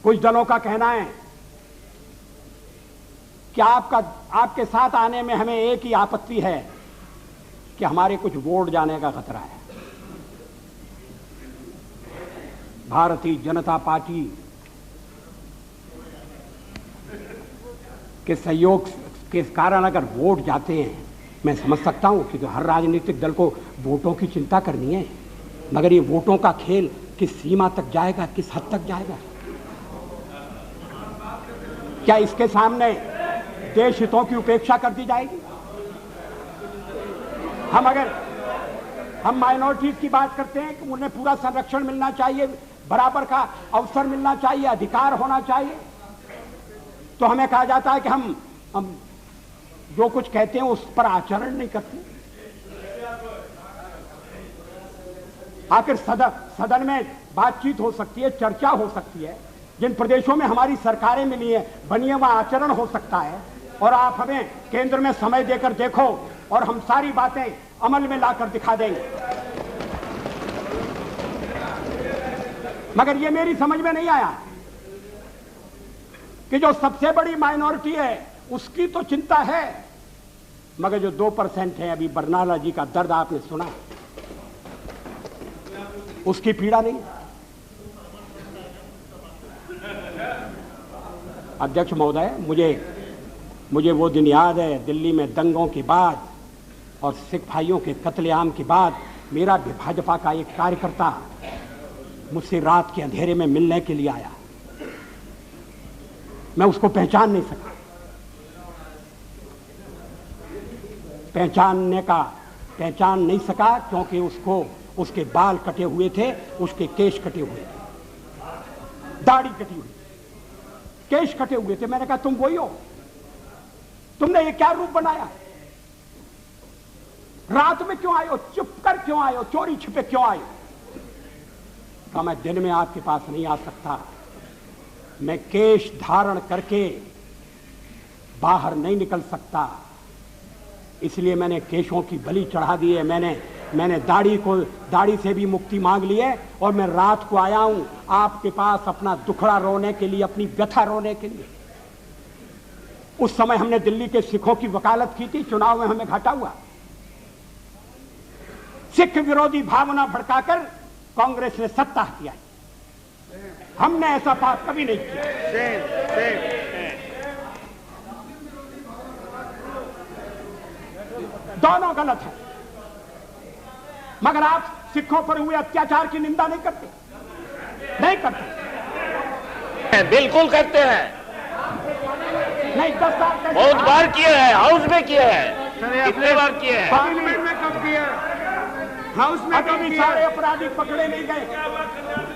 कुछ दलों का कहना है कि आपके साथ आने में हमें एक ही आपत्ति है कि हमारे कुछ वोट जाने का खतरा है। भारतीय जनता पार्टी के सहयोग के कारण अगर वोट जाते हैं, मैं समझ सकता हूं कि तो हर राजनीतिक दल को वोटों की चिंता करनी है, मगर ये वोटों का खेल किस सीमा तक जाएगा, किस हद तक जाएगा? क्या इसके सामने देश हितों की उपेक्षा कर दी जाएगी? हम माइनॉरिटीज की बात करते हैं कि उन्हें पूरा संरक्षण मिलना चाहिए, बराबर का अवसर मिलना चाहिए, अधिकार होना चाहिए, तो हमें कहा जाता है कि हम जो कुछ कहते हैं उस पर आचरण नहीं करते। आखिर सदन में बातचीत हो सकती है, चर्चा हो सकती है, जिन प्रदेशों में हमारी सरकारें मिली हैं, बनी है, वहां आचरण हो सकता है, और आप हमें केंद्र में समय देकर देखो और हम सारी बातें अमल में लाकर दिखा देंगे। मगर ये मेरी समझ में नहीं आया कि जो सबसे बड़ी माइनॉरिटी है उसकी तो चिंता है मगर जो 2% है, अभी बरनाला जी का दर्द आपने सुना, उसकी पीड़ा नहीं। अध्यक्ष महोदय, मुझे वो दिन याद है, दिल्ली में दंगों के बाद और सिख भाइयों के कत्लेआम के बाद मेरा भी भाजपा का एक कार्यकर्ता मुझसे रात के अंधेरे में मिलने के लिए आया। मैं उसको पहचान नहीं सका क्योंकि उसके बाल कटे हुए थे, उसके केश कटे हुए थे, दाढ़ी कटी हुई, केश कटे हुए थे। मैंने कहा तुम वही हो, तुमने ये क्या रूप बनाया, रात में क्यों आए हो, चुप कर क्यों आए हो, चोरी छिपे क्यों आए हो? कहा मैं दिन में आपके पास नहीं आ सकता, मैं केश धारण करके बाहर नहीं निकल सकता, इसलिए मैंने केशों की बलि चढ़ा दी है। मैंने दाढ़ी से भी मुक्ति मांग ली है और मैं रात को आया हूं आपके पास अपना दुखड़ा रोने के लिए, अपनी व्यथा रोने के लिए। उस समय हमने दिल्ली के सिखों की वकालत की थी, चुनाव में हमें घाटा हुआ। सिख विरोधी भावना भड़काकर कांग्रेस ने सत्ता हथियाई, हमने ऐसा पाप कभी नहीं किया। दोनों गलत है, मगर आप सिखों पर हुए अत्याचार की निंदा नहीं करते। बिल्कुल करते हैं, नहीं 10 साल बहुत बार किए हैं, हाउस में किए हैं, कितने बार किए हैं, पार्लियामेंट में कब किया, हाउस में कभी सारे अपराधी पकड़े नहीं गए।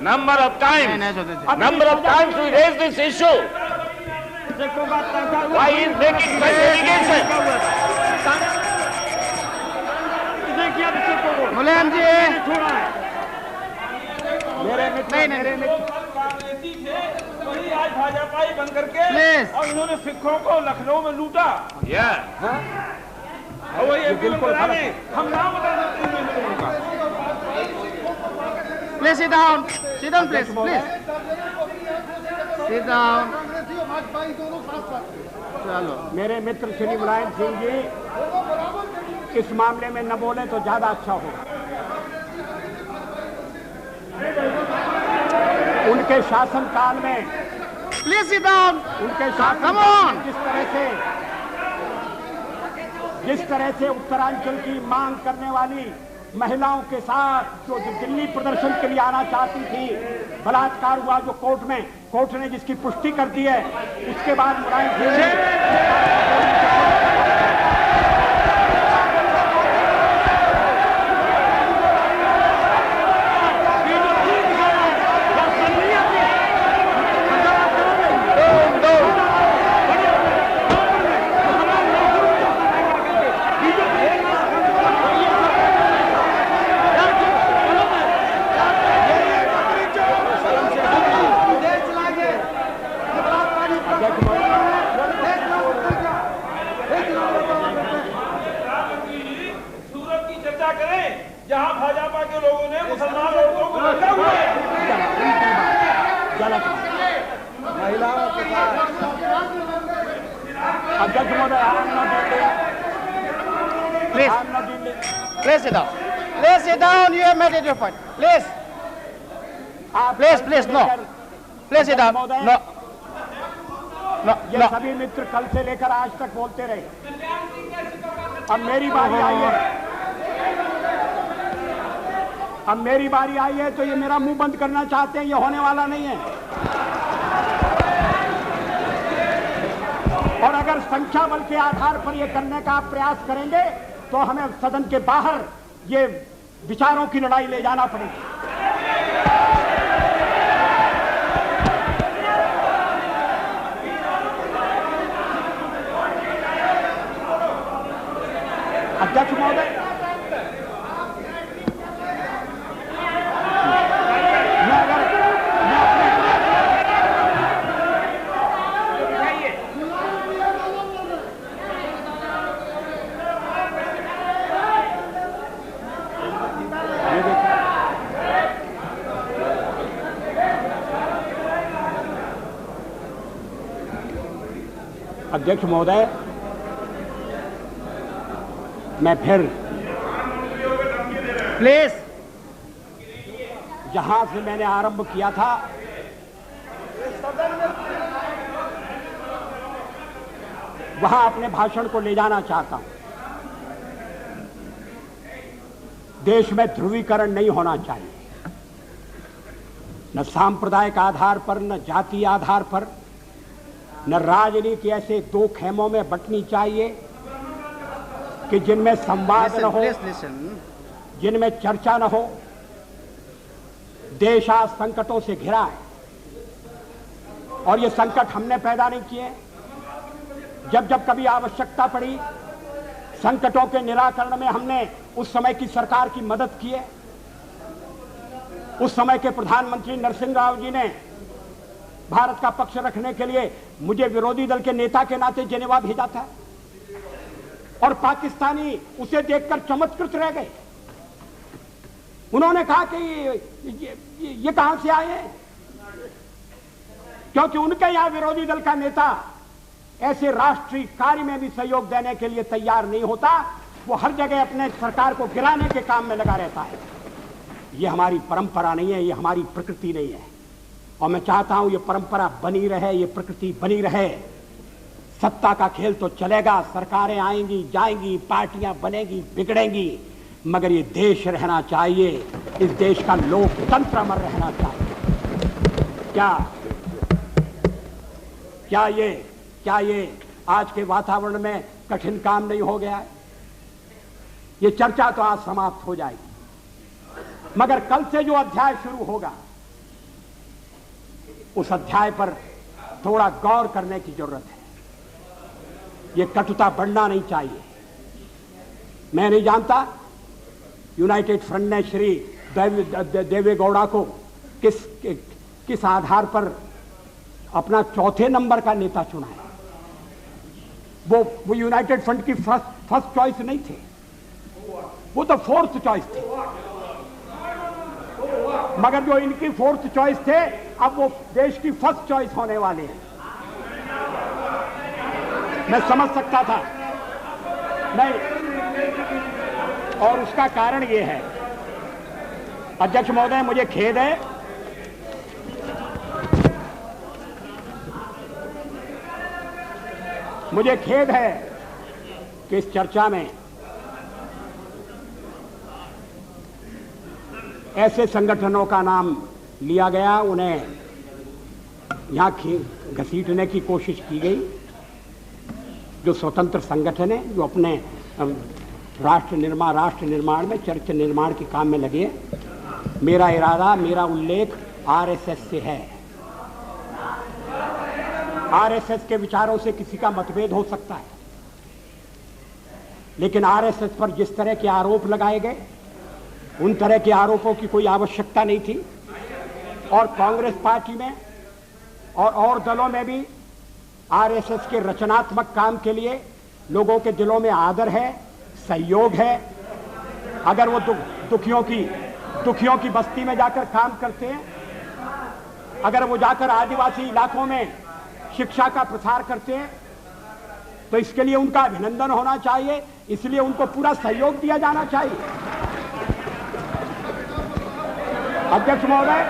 Number of times we raise this issue, why is making such allegation. Mulayam ji, मेरे मित्र वही आज भाजपा ही बन करके Please. और इन्होंने सिखों को लखनऊ में लूटा। और वही एमपी में बना रहे, हम नाम बता सकते हैं उनका। please sit down, please, sit down. चलो, मेरे मित्र श्री मुलायम सिंह जी इस मामले में न बोले तो ज्यादा अच्छा होगा। उनके शासनकाल में, please sit down. उनके Come शासन on. जिस तरह से उत्तरांचल की मांग करने वाली महिलाओं के साथ जो दिल्ली प्रदर्शन के लिए आना चाहती थी, बलात्कार हुआ जो कोर्ट ने जिसकी पुष्टि कर दी है, उसके बाद मुलायम सिंह जहां भाजपा के लोगों ने मुसलमान लोगों को लगा हुआ है। महिलाओं के साथ अध्यक्ष महोदय, Please sit down. Please sit down. You have made it your point. Please, no. Please sit down. No. ये सभी मित्र कल से लेकर आज तक बोलते रहे। अब मेरी बारी आई है तो ये मेरा मुंह बंद करना चाहते हैं, ये होने वाला नहीं है। और अगर संख्या बल के आधार पर ये करने का आप प्रयास करेंगे तो हमें सदन के बाहर ये विचारों की लड़ाई ले जाना पड़ेगी। अध्यक्ष महोदय, अध्यक्ष महोदय, मैं फिर Please. जहां से मैंने आरंभ किया था वहां अपने भाषण को ले जाना चाहता हूं। देश में ध्रुवीकरण नहीं होना चाहिए, न सांप्रदायिक आधार पर, न जातीय आधार पर, न राजनीति ऐसे दो खेमों में बंटनी चाहिए कि जिनमें संवाद न हो, Please listen. जिनमें चर्चा न हो। देश आज संकटों से घिरा है और ये संकट हमने पैदा नहीं किए। जब जब कभी आवश्यकता पड़ी संकटों के निराकरण में हमने उस समय की सरकार की मदद की है। उस समय के प्रधानमंत्री नरसिंह राव जी ने भारत का पक्ष रखने के लिए मुझे विरोधी दल के नेता के नाते जेनेवा भेजा था और पाकिस्तानी उसे देखकर चमत्कृत रह गए। उन्होंने कहा कि ये कहां से आए हैं, क्योंकि उनके यहां विरोधी दल का नेता ऐसे राष्ट्रीय कार्य में भी सहयोग देने के लिए तैयार नहीं होता। वो हर जगह अपने सरकार को गिराने के काम में लगा रहता है। ये हमारी परंपरा नहीं है, ये हमारी प्रकृति नहीं है और मैं चाहता हूं ये परंपरा बनी रहे, ये प्रकृति बनी रहे। सत्ता का खेल तो चलेगा, सरकारें आएंगी जाएंगी, पार्टियां बनेगी बिगड़ेंगी, मगर ये देश रहना चाहिए, इस देश का लोकतंत्र अमर रहना चाहिए। क्या ये आज के वातावरण में कठिन काम नहीं हो गया है? ये चर्चा तो आज समाप्त हो जाएगी, मगर कल से जो अध्याय शुरू होगा उस अध्याय पर थोड़ा गौर करने की जरूरत है। ये कटुता बढ़ना नहीं चाहिए। मैं नहीं जानता यूनाइटेड फ्रंट ने श्री देवेगौड़ा को किस आधार पर अपना चौथे नंबर का नेता चुना है। वो यूनाइटेड फ्रंट की फर्स्ट चॉइस नहीं थे, वो तो फोर्थ चॉइस थे। मगर जो इनकी फोर्थ चॉइस थे अब वो देश की फर्स्ट चॉइस होने वाले हैं। मैं समझ सकता था नहीं, और उसका कारण ये है, अध्यक्ष महोदय मुझे खेद है, कि इस चर्चा में ऐसे संगठनों का नाम लिया गया, उन्हें यहां घसीटने की कोशिश की गई, जो स्वतंत्र संगठन है, जो अपने राष्ट्र निर्माण में, चरित्र निर्माण के काम में लगे। मेरा इरादा, मेरा उल्लेख आरएसएस से है। आरएसएस के विचारों से किसी का मतभेद हो सकता है, लेकिन आरएसएस पर जिस तरह के आरोप लगाए गए उन तरह के आरोपों की कोई आवश्यकता नहीं थी। और कांग्रेस पार्टी में और दलों में भी आरएसएस के रचनात्मक काम के लिए लोगों के दिलों में आदर है, सहयोग है। अगर वो दुखियों की बस्ती में जाकर काम करते हैं, अगर वो जाकर आदिवासी इलाकों में शिक्षा का प्रसार करते हैं, तो इसके लिए उनका अभिनंदन होना चाहिए, इसलिए उनको पूरा सहयोग दिया जाना चाहिए। अध्यक्ष महोदय,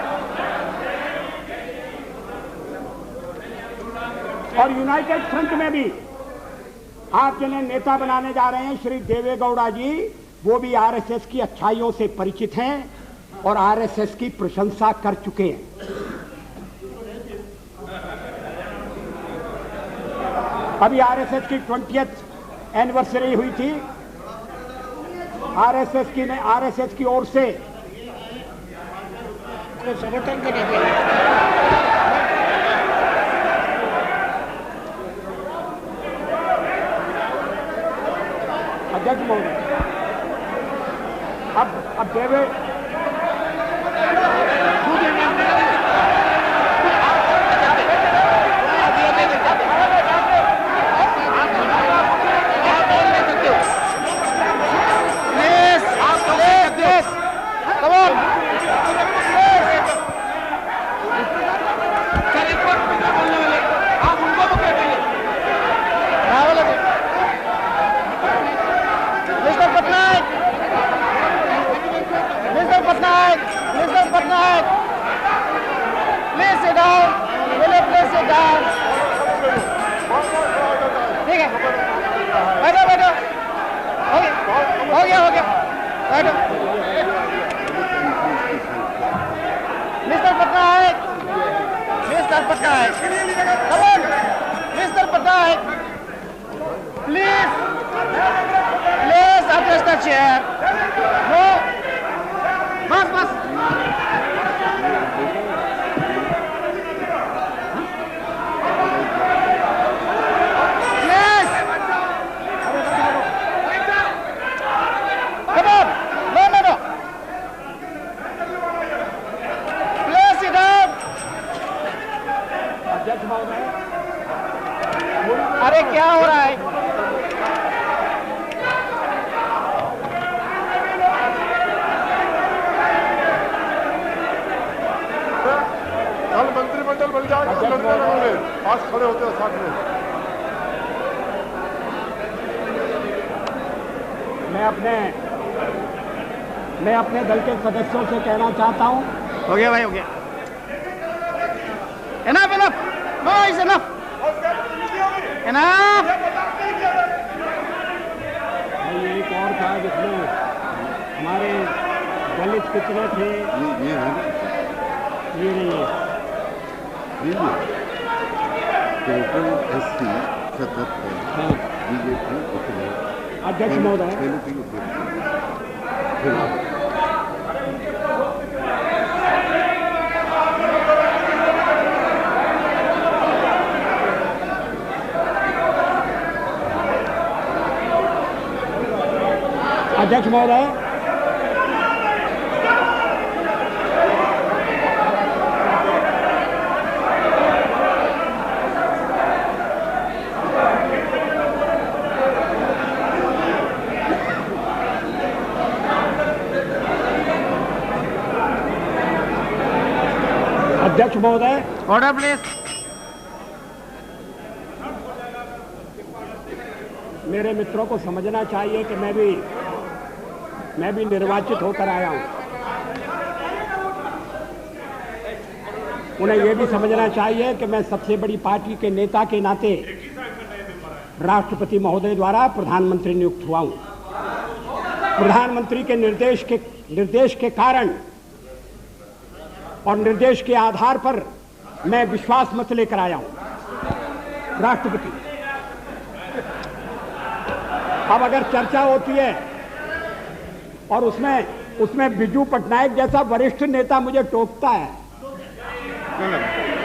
और यूनाइटेड फ्रंट में भी आप जिन्हें नेता बनाने जा रहे हैं श्री देवेगौड़ा जी, वो भी आरएसएस की अच्छाइयों से परिचित हैं और आरएसएस की प्रशंसा कर चुके हैं। अभी आरएसएस की 20th एनिवर्सरी हुई थी। आरएसएस की ओर से समर्थन करने के लिए अध्यक्ष महोदय, अब देवे Mr. हो गया बैठो। Mister Patnaik, mister Patnaik, come on, mister Patnaik, please address the chair. No, बस yes, come on, no, place it down. अरे क्या हो रहा है? कल मंत्रिमंडल बन जाएगा, लड़ने लगोगे, आज खड़े होते हैं साथ में। मैं अपने दल के सदस्यों से कहना चाहता हूं। हो गया भाई, हो गया। Enough, no, it's enough. ये एक और था जिसमें हमारे दलित कितने थे, ये नहीं है। अध्यक्ष महोदय, अध्यक्ष महोदय, अध्यक्ष महोदय, ऑर्डर प्लीज। मेरे मित्रों को समझना चाहिए कि मैं भी निर्वाचित होकर आया हूं। उन्हें यह भी समझना चाहिए कि मैं सबसे बड़ी पार्टी के नेता के नाते राष्ट्रपति महोदय द्वारा प्रधानमंत्री नियुक्त हुआ हूं। प्रधानमंत्री के निर्देश के कारण और निर्देश के आधार पर मैं विश्वास मत लेकर आया हूं। राष्ट्रपति, अब अगर चर्चा होती है और उसमें बिजू पटनायक जैसा वरिष्ठ नेता मुझे टोकता है।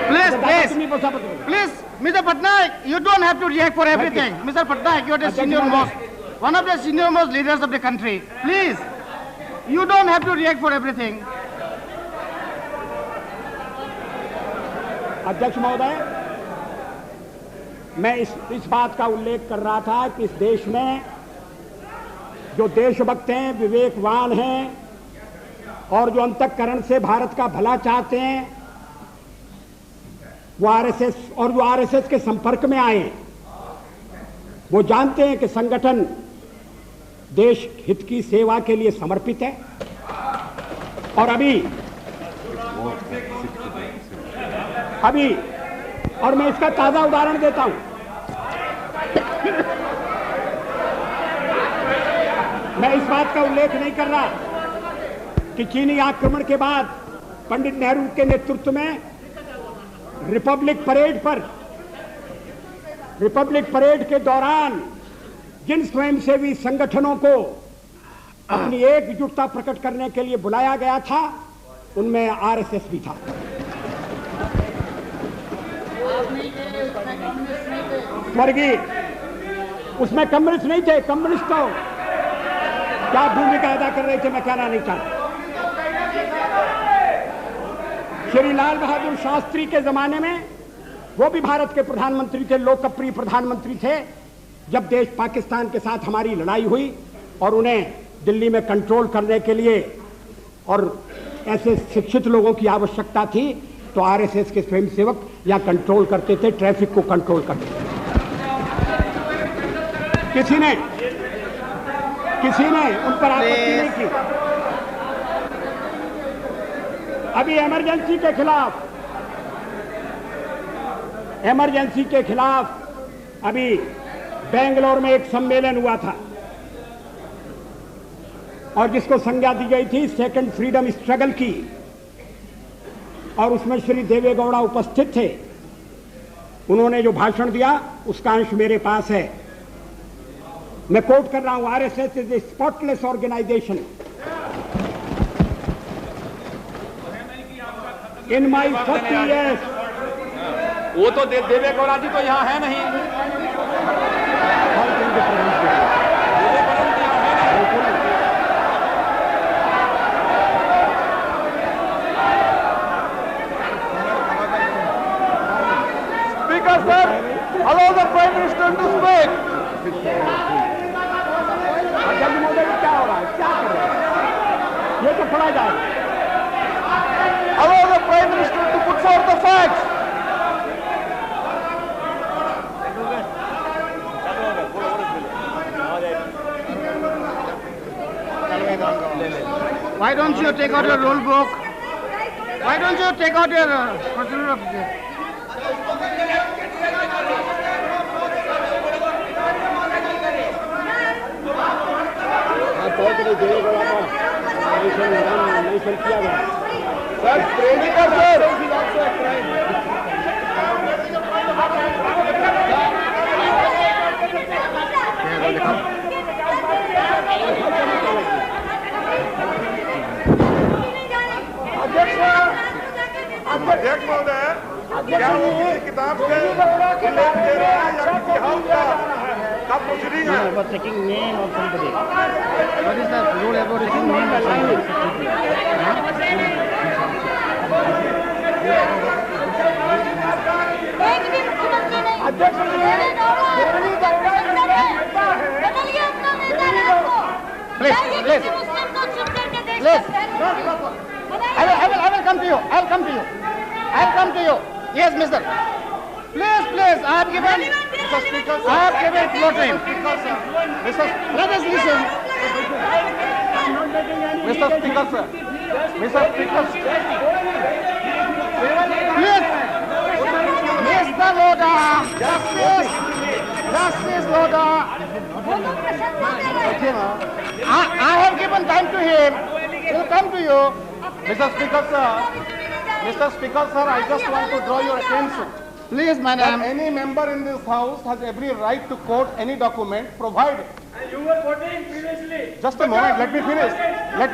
Please, Mr. Patnaik, you don't have to react for everything. Mr. Patnaik, you are one of the senior most leaders of the country. Please, you don't have to react for everything. अध्यक्ष महोदय, मैं इस बात का उल्लेख कर रहा था कि इस देश में जो देशभक्त हैं, विवेकवान हैं और जो अंतःकरण से भारत का भला चाहते हैं, वो आरएसएस के संपर्क में आए हैं। वो जानते हैं कि संगठन देश हित की सेवा के लिए समर्पित है। और और मैं इसका ताजा उदाहरण देता हूं। मैं इस बात का उल्लेख नहीं कर रहा कि चीनी आक्रमण के बाद पंडित नेहरू के नेतृत्व में रिपब्लिक परेड के दौरान जिन स्वयंसेवी संगठनों को अपनी एकजुटता प्रकट करने के लिए बुलाया गया था, उनमें आरएसएस भी था। स्वर्गीय, उसमें कम्युनिस्ट नहीं थे। कम्युनिस्ट तो क्या भूमिका अदा कर रहे थे, मैं कहना नहीं चाहता। श्री लाल बहादुर शास्त्री के जमाने में वो भी भारत के प्रधानमंत्री थे, लोकप्रिय प्रधानमंत्री थे। जब देश पाकिस्तान के साथ हमारी लड़ाई हुई और उन्हें दिल्ली में कंट्रोल करने के लिए और ऐसे शिक्षित लोगों की आवश्यकता थी, तो आरएसएस के स्वयंसेवक या कंट्रोल करते थे, ट्रैफिक को कंट्रोल करते थे। किसी ने उन पर आपत्ति नहीं की। अभी इमरजेंसी के खिलाफ अभी बेंगलोर में एक सम्मेलन हुआ था। और जिसको संज्ञा दी गई थी सेकंड फ्रीडम स्ट्रगल की, और उसमें श्री देवेगौड़ा उपस्थित थे। उन्होंने जो भाषण दिया उसका अंश मेरे पास है। मैं कोट कर रहा हूं, RSS is a spotless organization. In my 40 years, वो तो देवेगौड़ा जी तो यहाँ है नहीं। Speaker sir, allow the Prime Minister to speak. अध्यक्ष महोदय क्या हो रहा है, क्या कर रहे हैं? ये तो पढ़ा जाए। Allow the Prime Minister to put forth the facts. Why don't you take out your rule book? Why don't you take out your procedure of this? किया गया Sir, Speaker sir. अध्यक्ष महोदय, क्या वो किसी किताब से उल्लेख दे रहे हैं या किसी हाउस का प्रोसीडिंग है? Taking name of somebody. What is the rule about taking name of somebody? I will come to you. I'll come to you. Yes, mister. Please, I have given floor time. Let us listen. Mr. Speaker sir. Please, Mr. Loda, Justice Loda. I have given time to him. He'll come to you. Mr. Speaker sir, I just want to draw your attention. Please, That madam. any member in this house has every right to quote any document provided. You were quoting previously. Just a moment, let me finish. Right?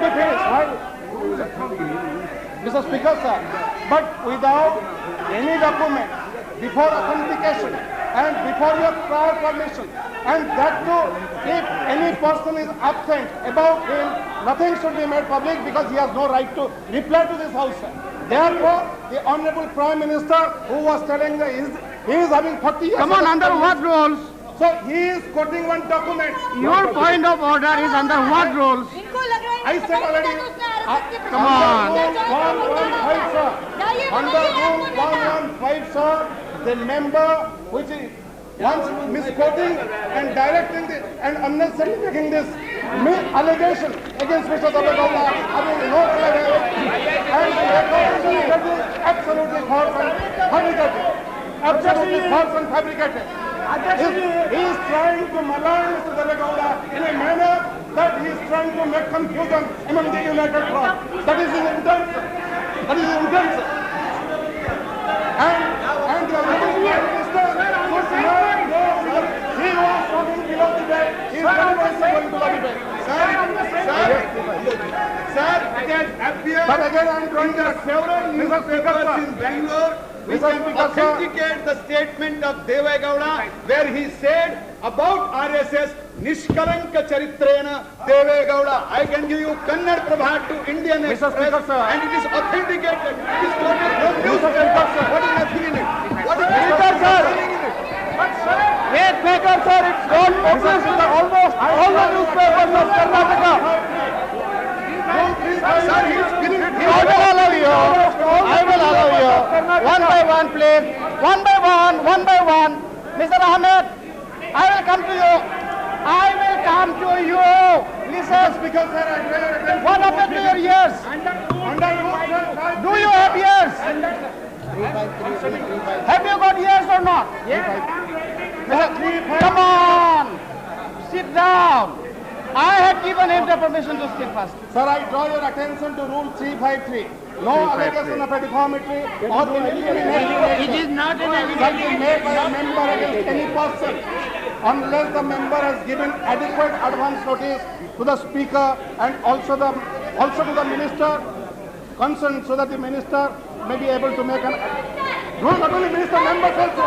Mr. Speaker sir, but without any document, before authentication and before your prior permission, and that too, if any person is absent about him, nothing should be made public because he has no right to reply to this house, sir. Therefore, the Honorable Prime Minister, who was telling that he is having 40 years. Come on, under what rules? So he is quoting one document. Your point of order is under what rules? I said already. Come on. 115, sir. Under Rule 115, sir, the member which is once misquoting and directing and unnecessarily making this allegation against Mr. Devegoula having no relevance and absolutely false and fabricated. He is trying to malign Mr. Devegoula in a manner that he is trying to make confusion among the United Front. That is his intent. And the Prime Minister should not go because he was talking below the bed. He is very much going to the debate. Sir, it has appeared. But again, I am drawing the Several newspapers in Bangalore which can authenticate the statement of Devegoula where he said about RSS, Nishkalanka Charitrena Devegoula. I can give you Kannada Prabha to Indian Express and it is authenticated. It is quoted from newspaper. What is nothing in it? What is nothing in it? Yes, Speaker sir, it's gone published in almost all the newspapers of Karnataka. Sir, he is giving I will allow you. One by one, please. One by one. Mr. Ahmed, I will come to you. Listen. Because sir, I draw your attention. What happened to your ears? Under Rule Do you have ears? Have you got ears or not? Come on. Sit down. I have given him the permission to speak first. Sir, I draw your attention to Rule 353. No allegation of a defamatory or incriminatory It is not an shall be made by a member against any person unless the member has given adequate advance notice to the speaker and also to the minister concerned, so that the minister may be able to make an. No, not only minister, members also.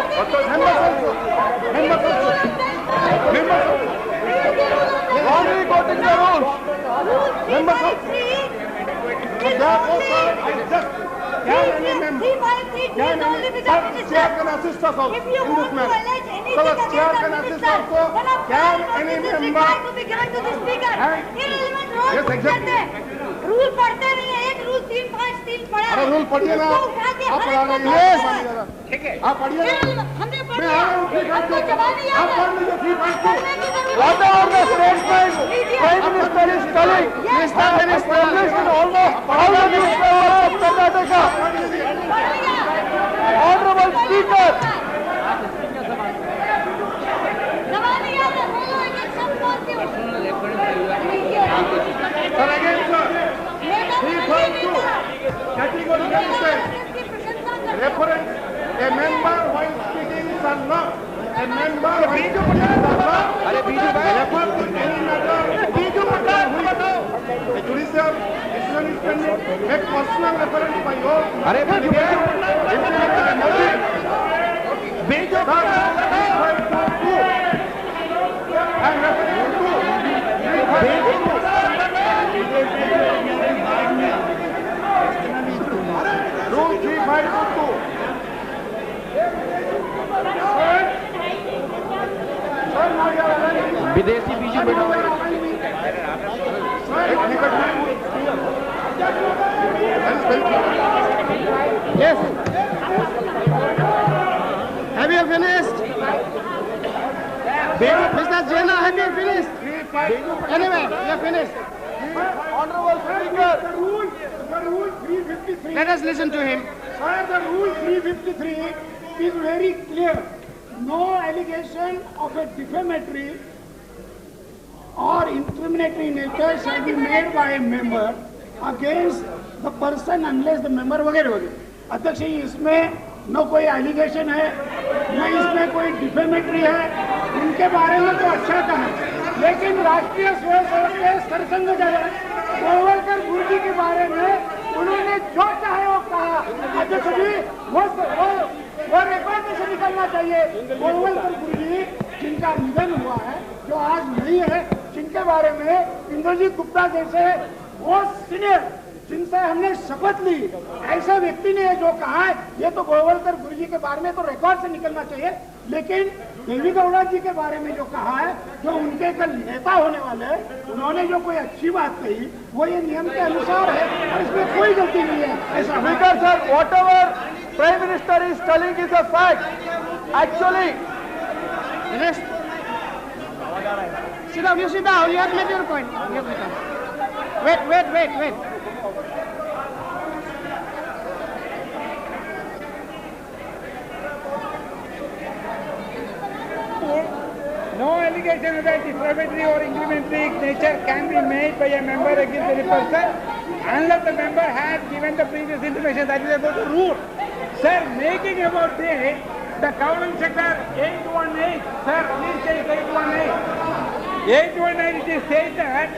Wrongly quoting the rules. Members also. So therefore, sir, I just can any member, chair can assist us also in this matter. So the chair can assist also. Can any member? Yes, exactly. Rule पढ़ते नहीं है, एक rule 353 पढ़ा। अरे rule पढ़िए ना, आप पढ़ा रहे हैं। ठीक है, आप पढ़िए ना। हमने मैं आ रहा हूँ, आपको जवाब नहीं आप पढ़ लीजिए 353। What are the statements Prime Minister is telling? Mr. Minister, almost all the ministers of Karnataka. Honorable Speaker. Sir, again, sir. 352. Categorically says, reference, a member while speaking shall not. A member while speaking shall not refer to any matter. A judicial decision is pending. Make personal reference by your. Implement a motive. And reference to 352. Rule 352. विदेशी बीजू बैठा हुआ Yes. Have you finished? Mr. Jaina, have you finished? Anyway, you are finished. Honorable Speaker. The rule 353. Let us listen to him. Sir, the rule 353 is very clear. No allegation of a defamatory or incriminatory nature shall be made by a member against the person unless the member वगैरह वगैरह। अध्यक्ष जी, इसमें न कोई allegation है, न इसमें कोई डिफेमेटरी है, उनके बारे में तो अच्छा कहा, लेकिन राष्ट्रीय स्वयंसेवक के सरसंघ गोवलकर गुरुजी के बारे में उन्होंने जो चाहे वो कहा। अध्यक्ष जी, वो रिकॉर्ड में से निकलना चाहिए। गोवलकर गुरुजी जिनका निधन हुआ है, जो आज नहीं है, जिनके बारे में इंद्रजीत गुप्ता जैसे वो सीनियर जिनसे हमने शपथ ली, ऐसे व्यक्ति ने जो कहा है, ये तो गोवलकर गुरुजी के बारे में तो रिकॉर्ड से निकलना चाहिए। लेकिन देवी गौड़ा जी के बारे में जो कहा है, जो उनके कल नेता होने वाले हैं, उन्होंने जो कोई अच्छी बात कही, वो ये नियम के अनुसार है और इसमें कोई गलती नहीं है। ऐसा Speaker sir, whatever Prime Minister is telling is a fact. Actually, sit down. You sit down. You have made your point. Wait. No allegation of a defamatory or incriminatory nature can be made by a member against any person unless the member has given the previous information. That is about the rule. Sir, making about this, the Government Sector 818, sir, please take 818. 818 it is stated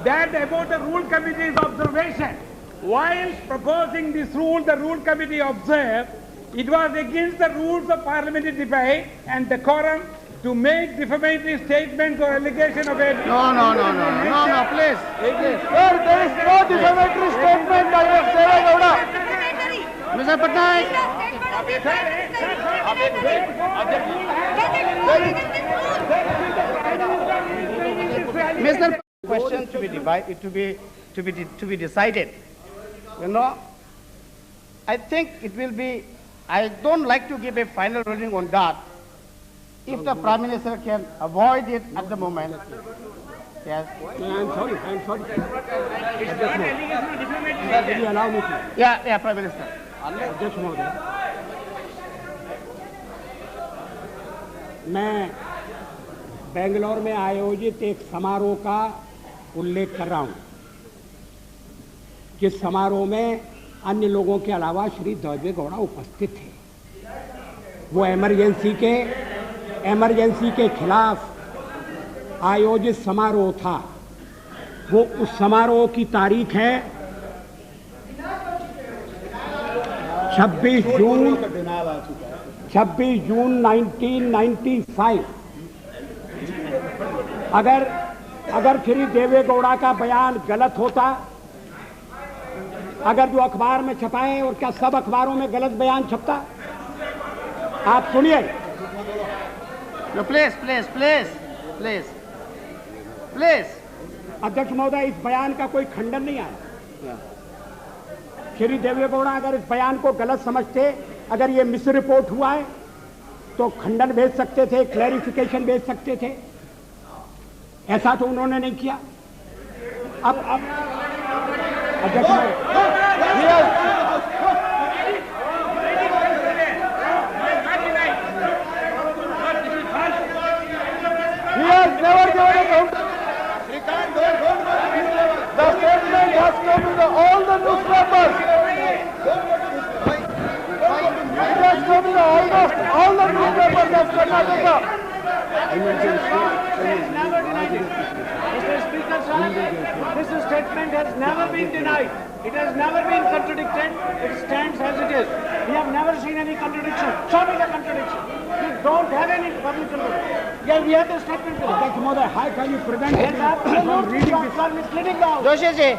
that about the rule committee's observation. While proposing this rule, the rule committee observed it was against the rules of parliamentary debate and decorum to make defamatory statements or allegation of a... No, please. Sir, there is no defamatory statement by Deva Gowda. Mr. Patnaik. Mr. Question to be divided, to be decided. You know, I think it will be. I don't like to give a final ruling on that. If the Prime Minister can avoid it at the moment. Yes. I'm sorry. Will you allow me to? Yeah, Prime Minister. अध्यक्ष महोदय, मैं बेंगलोर में आयोजित एक समारोह का उल्लेख कर रहा हूं कि समारोह में अन्य लोगों के अलावा श्री देवेगौड़ा उपस्थित थे। वो इमरजेंसी के खिलाफ आयोजित समारोह था। वो उस समारोह की तारीख है 26 जून 1995। अगर श्री देवेगौड़ा का बयान गलत होता, अगर जो अखबार में छपा है, और क्या सब अखबारों में गलत बयान छपता? आप सुनिए। प्लीज अध्यक्ष महोदय, इस बयान का कोई खंडन नहीं आया। श्री देवेगौड़ा अगर इस बयान को गलत समझते, अगर ये मिस रिपोर्ट हुआ है, तो खंडन भेज सकते थे, क्लैरिफिकेशन भेज सकते थे। ऐसा तो उन्होंने नहीं किया। अब अध्यक्ष The statement has come to all the newspapers. It has come to almost all the newspapers of Karnataka. Mr. Speaker, this statement has never been denied. It has never been contradicted. It stands as it is. We have never seen any contradiction. Show me the contradiction. We don't have any public information. Yeah, we have the statement. अध्यक्ष महोदय, how can you prevent him from reading this? Misleading now. Joshi ji,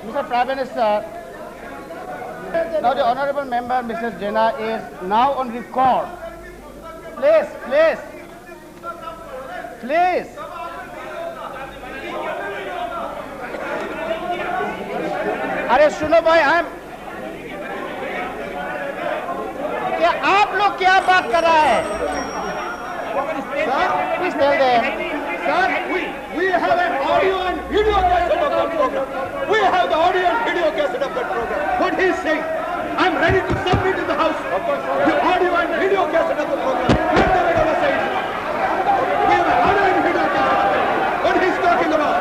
Mr. Prime Minister, now the honorable member Mrs. Jena is now on record. Please. अरे सुनो भाई, क्या आप लोग क्या बात कर रहा है? Please tell them. Sir, we have an audio and video cassette of that program. We have the audio and video cassette of that program. What he is saying, I'm ready to submit in the House the audio and video cassette of the program. Let the regular say it now. We have an audio and video cassette. What he's talking about?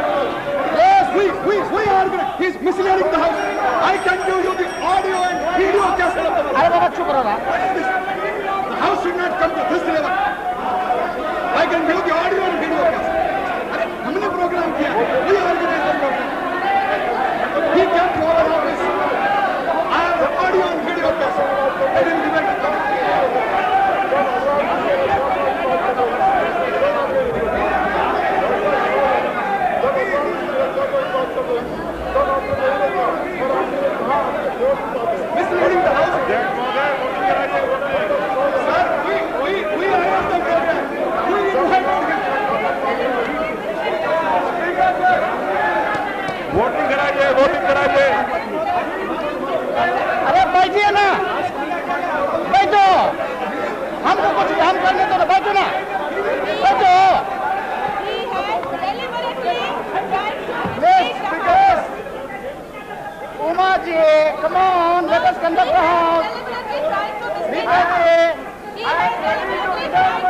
Yes, we are going to. He's misleading the House. I can give you the audio and video cassette of the program. What is this? The House should not come to this level. I can give the audio and video cassette. हमने programme किया, we organized the program. He came to our office. I have the audio and video cassette. I didn't debate the misleading the House. Sir, we arranged the program. We invited him. Voting कराइए। अरे बैठिए ना, बैठो, हमको कुछ काम करने दो ना, बैठो ना, बैठो। Uma ji, come on, let us conduct the House.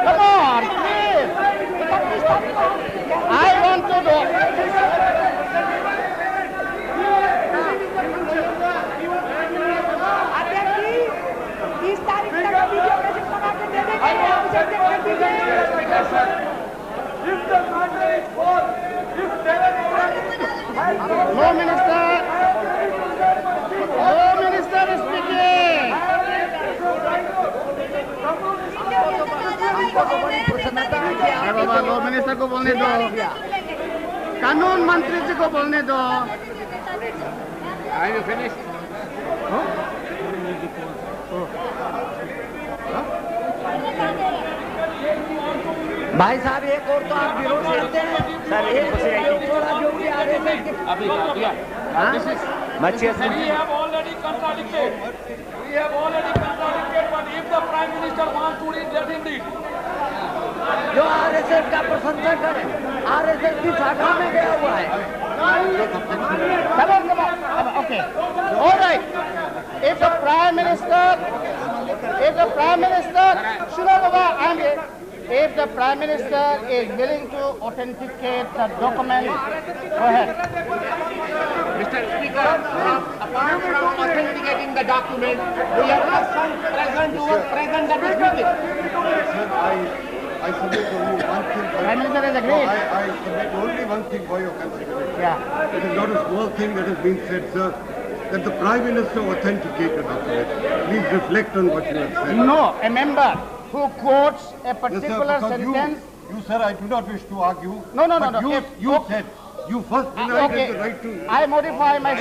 Come on, please. I want to do. No minister is speaking. Baba, low minister को बोलने दो, कानून मंत्री जी को बोलने दो। Are you finished? भाई साहब, एक और तो आप विरोध करते हैं सर, जो भी आ रहे थे अभी We have already contradicted, but if the Prime Minister wants to read, let him read. जो आरएसएस का प्रशंसा करे, आरएसएस की शाखा में गया हुआ है। Okay, all right. If the Prime Minister, सुनो बाबा, If the Prime Minister is willing to authenticate the document, go ahead. Mr. Speaker, apart from authenticating the document, we have some present who was present at this meeting. I submit only one thing. Prime Minister has agreed. I submit only one thing for your consideration. Yeah. It is not a small thing that has been said, sir, that the Prime Minister authenticated the document. Please reflect on what you have said. No, a member who quotes a particular Yes, sir, sentence. you, sir, I do not wish to argue. No. You said, you first denied the right to... I modify my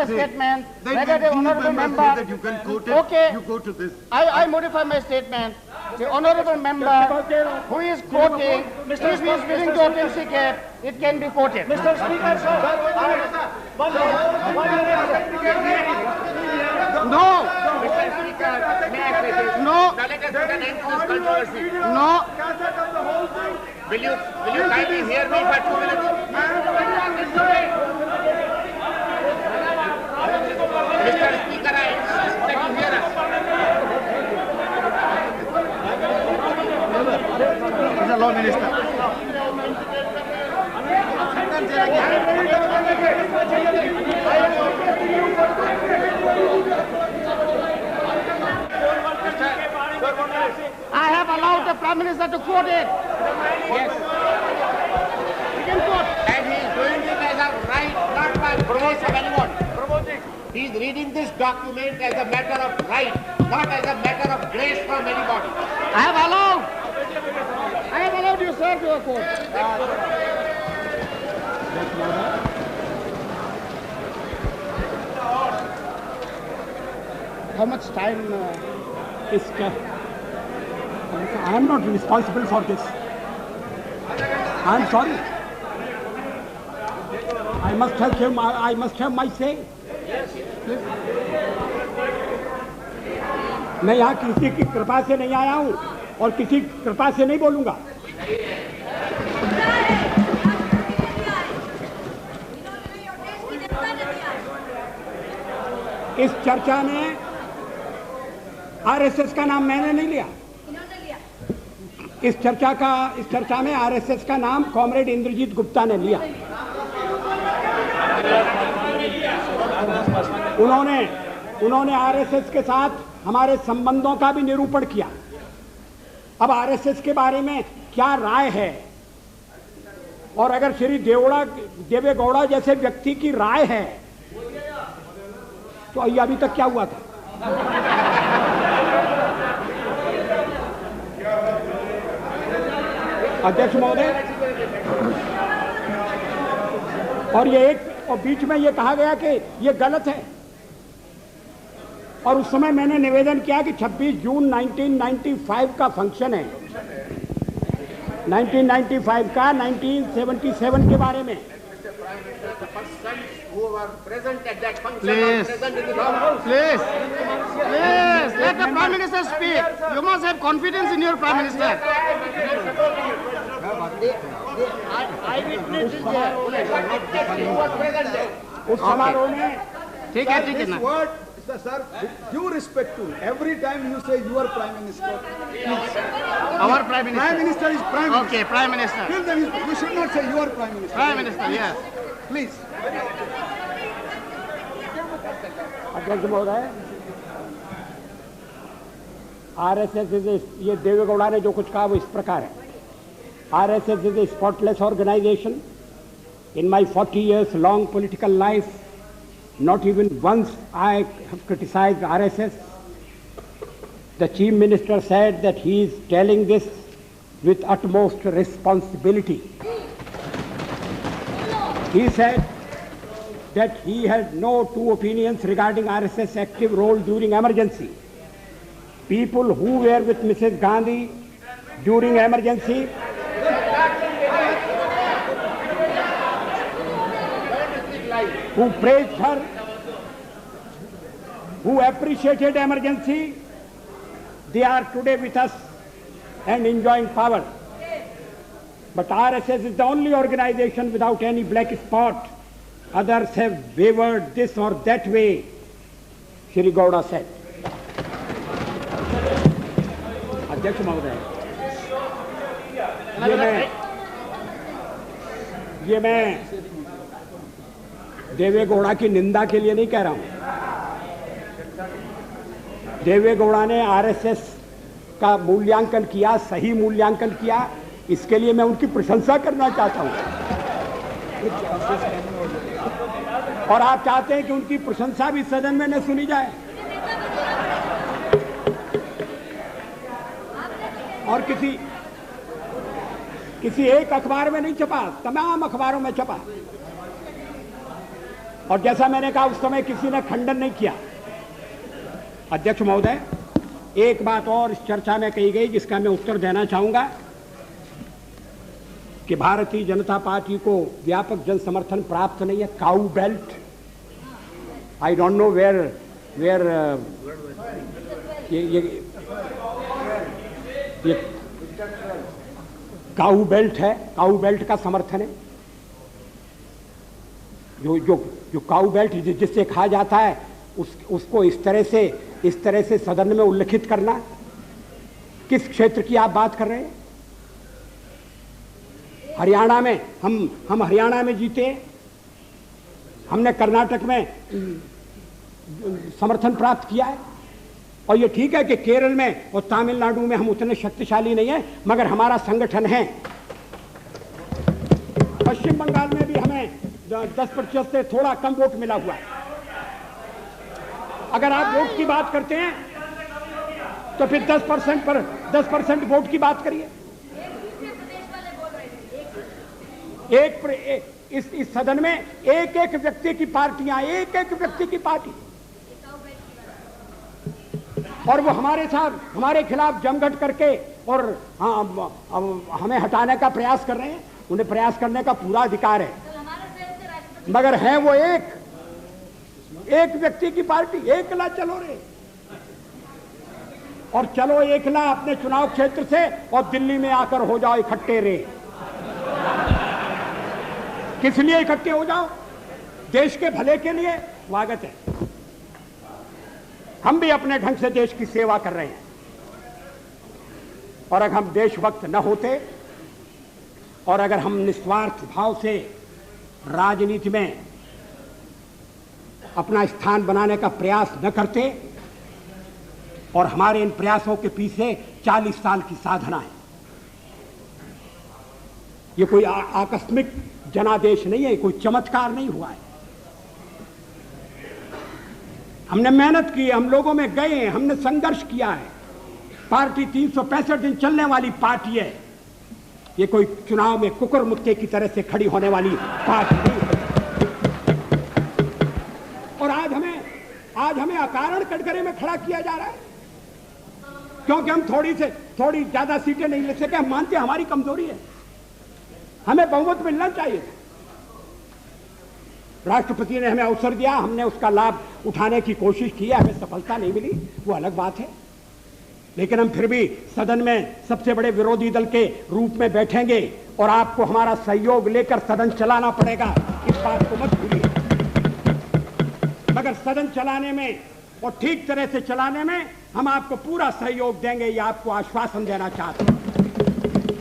statement. Whether the honourable member... that you can quote it, okay. you go to this. I modify my statement. The honourable member who is quoting, if he is willing to authenticate, it can be quoted. Mr. Speaker, sir. No. Mr. Speaker, may I say this? No. Now let us put an end to this controversy. No. Will you kindly hear me for 2 minutes? Mr. Speaker, I insist that you hear us. Mr. Law Minister. I have allowed the Prime Minister to quote it. Yes. He can quote. And he is doing it as a right, not by grace of anyone. He is reading this document as a matter of right, not as a matter of grace from anybody. I have allowed you, sir, to quote. How much time? I am not responsible for this. I am sorry. I must have my say. मैं यहाँ किसी की कृपा से नहीं आया हूँ और किसी कृपा से नहीं बोलूँगा। इस चर्चा में आरएसएस का नाम मैंने नहीं लिया। इस चर्चा में आरएसएस का नाम कॉमरेड इंद्रजीत गुप्ता ने लिया। उन्होंने आरएसएस के साथ हमारे संबंधों का भी निरूपण किया। अब आरएसएस के बारे में क्या राय है और अगर श्री देवेगौड़ा जैसे व्यक्ति की राय है तो अभी तक क्या हुआ था? अध्यक्ष महोदय, और बीच में ये कहा गया कि ये गलत है और उस समय मैंने निवेदन किया कि 26 जून 1995 का फंक्शन है, 1995 का 1977 के बारे में। Please, let the Prime Minister speak. You must have confidence in your Prime Minister. उस समारोह में ठीक है ना। Word, sir, with due respect to every time you say your Prime Minister. Our Prime Minister. Prime Minister is Prime Minister. Okay, Prime Minister. Till then, you should not say your Prime Minister. Prime Minister, yes. Please. अध्यक्ष महोदय, RSS ये देवेगौड़ा ने जो कुछ कहा वो इस प्रकार है। RSS is a spotless organization. In my 40 years long political life, not even once I have criticized RSS. The Chief Minister said that he is telling this with utmost responsibility. He said that he had no two opinions regarding RSS active role during emergency. People who were with Mrs. Gandhi during emergency who praised her, who appreciated emergency, they are today with us and enjoying power. But RSS is the only organization without any black spot. Others have wavered this or that way, Shri Gowda said. Adhyaksh Mahoday. ये मैं देवेगौड़ा की निंदा के लिए नहीं कह रहा हूं। देवेगौड़ा ने आरएसएस का मूल्यांकन किया, सही मूल्यांकन किया, इसके लिए मैं उनकी प्रशंसा करना चाहता हूं। और आप चाहते हैं कि उनकी प्रशंसा भी सदन में न सुनी जाए और किसी एक अखबार में नहीं छपा, तमाम अखबारों में छपा। और जैसा मैंने कहा उस समय किसी ने खंडन नहीं किया। अध्यक्ष महोदय, एक बात और इस चर्चा में कही गई जिसका मैं उत्तर देना चाहूंगा कि भारतीय जनता पार्टी को व्यापक जन समर्थन प्राप्त नहीं है। Cow belt, I don't know where ये काऊ बेल्ट है, काऊ बेल्ट का समर्थन है। जो काऊ बेल्ट जिससे कहा जाता है उसको इस तरह से सदन में उल्लेखित करना। किस क्षेत्र की आप बात कर रहे हैं? हरियाणा में हम हरियाणा में जीते, हमने कर्नाटक में समर्थन प्राप्त किया है। और ये ठीक है कि केरल में और तमिलनाडु में हम उतने शक्तिशाली नहीं हैं, मगर हमारा संगठन है। पश्चिम बंगाल में भी हमें 10% से थोड़ा कम वोट मिला हुआ है। अगर आप वोट की बात करते हैं तो फिर 10% वोट की बात करिए। इस सदन में एक व्यक्ति की पार्टियां, एक व्यक्ति की पार्टी, और वो हमारे खिलाफ जमघट करके और हमें हटाने का प्रयास कर रहे हैं। उन्हें प्रयास करने का पूरा अधिकार है, मगर है वो एक व्यक्ति की पार्टी। एकला चलो रे, और चलो एकला अपने चुनाव क्षेत्र से और दिल्ली में आकर हो जाओ इकट्ठे रे। किस लिए इकट्ठे हो जाओ? देश के भले के लिए। स्वागत है, हम भी अपने ढंग से देश की सेवा कर रहे हैं। और अगर हम देशभक्त न होते और अगर हम निस्वार्थ भाव से राजनीति में अपना स्थान बनाने का प्रयास न करते, और हमारे इन प्रयासों के पीछे 40 साल की साधना है। ये कोई आकस्मिक जनादेश नहीं है, कोई चमत्कार नहीं हुआ है। हमने मेहनत की, हम लोगों में गए, हमने संघर्ष किया है। पार्टी 365 दिन चलने वाली पार्टी है। ये कोई चुनाव में कुकुर मुत्ते की तरह से खड़ी होने वाली पार्टी नहीं है। और आज हमें अकारण कटघरे में खड़ा किया जा रहा है क्योंकि हम थोड़ी ज्यादा सीटें नहीं ले सके। हम मानते हैं हमारी कमजोरी है, हमें बहुमत मिलना चाहिए। राष्ट्रपति ने हमें अवसर दिया, हमने उसका लाभ उठाने की कोशिश की है, हमें सफलता नहीं मिली, वो अलग बात है। लेकिन हम फिर भी सदन में सबसे बड़े विरोधी दल के रूप में बैठेंगे और आपको हमारा सहयोग लेकर सदन चलाना पड़ेगा, इस बात को मत भूलिए। मगर सदन चलाने में और ठीक तरह से चलाने में हम आपको पूरा सहयोग देंगे, ये आपको आश्वासन देना चाहते हैं।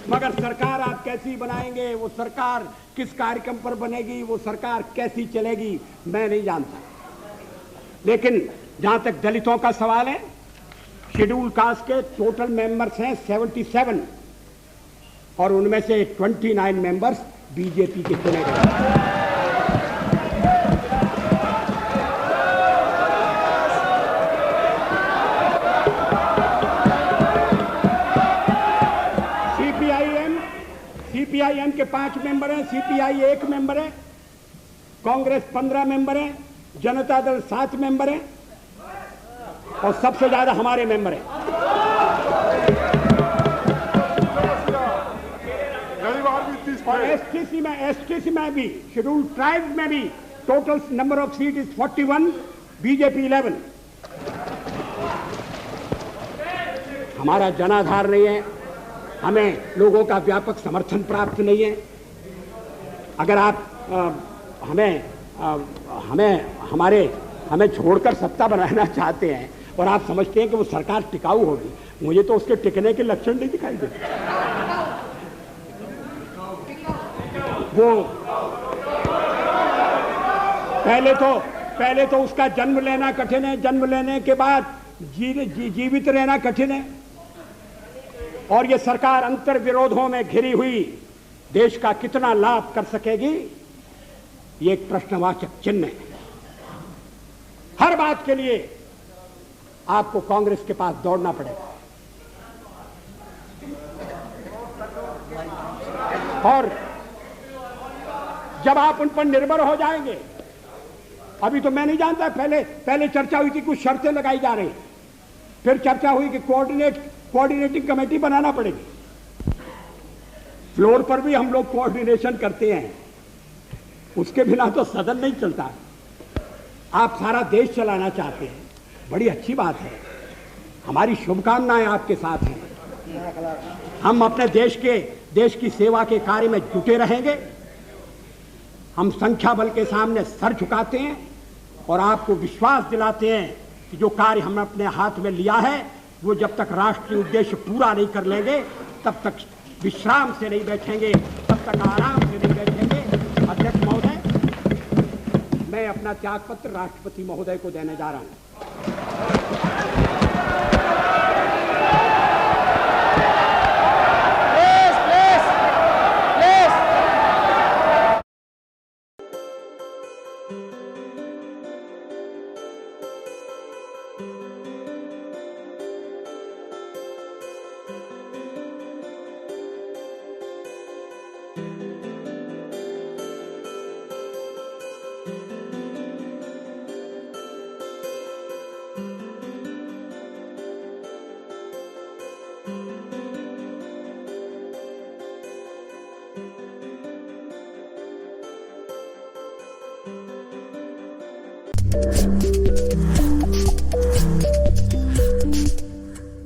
मगर सरकार आप कैसी बनाएंगे, वो सरकार किस कार्यक्रम पर बनेगी, वो सरकार कैसी चलेगी, मैं नहीं जानता। लेकिन जहां तक दलितों का सवाल है, शेड्यूल कास्ट के टोटल मेंबर्स हैं 77 और उनमें से 29 मेंबर्स बीजेपी के चुने गए। सीपीआईएम के 5 मेंबर हैं, सीपीआई 1 मेंबर है, कांग्रेस 15 मेंबर है, जनता दल 7 मेंबर है और सबसे ज्यादा हमारे मेंबर हैं। और एसटीसी में भी, शेड्यूल ट्राइब में भी total number of seat is 41, BJP 11। हमारा जनाधार नहीं है, हमें लोगों का व्यापक समर्थन प्राप्त नहीं है। अगर आप हमें छोड़कर सत्ता बनाना चाहते हैं और आप समझते हैं कि वो सरकार टिकाऊ होगी, मुझे तो उसके टिकने के लक्षण नहीं दिखाई देते। वो पहले तो उसका जन्म लेना कठिन है, जन्म लेने के बाद जीवित रहना कठिन है। और ये सरकार अंतर विरोधों में घिरी हुई देश का कितना लाभ कर सकेगी, ये एक प्रश्नवाचक चिन्ह है। हर बात के लिए आपको कांग्रेस के पास दौड़ना पड़ेगा। और जब आप उन पर निर्भर हो जाएंगे, अभी तो मैं नहीं जानता, पहले चर्चा हुई थी, कुछ शर्तें लगाई जा रही, फिर चर्चा हुई कि कोऑर्डिनेटिंग कमेटी बनाना पड़ेगी। फ्लोर पर भी हम लोग कोऑर्डिनेशन करते हैं, उसके बिना तो सदन नहीं चलता। आप सारा देश चलाना चाहते हैं, बड़ी अच्छी बात है, हमारी शुभकामनाएं आपके साथ हैं। हम अपने देश की सेवा के कार्य में जुटे रहेंगे। हम संख्या बल के सामने सर झुकाते हैं और आपको विश्वास दिलाते हैं कि जो कार्य हमने अपने हाथ में लिया है, वो जब तक राष्ट्रीय उद्देश्य पूरा नहीं कर लेंगे, तब तक विश्राम से नहीं बैठेंगे, तब तक आराम से नहीं बैठेंगे। अध्यक्ष महोदय, मैं अपना त्यागपत्र राष्ट्रपति महोदय को देने जा रहा हूं।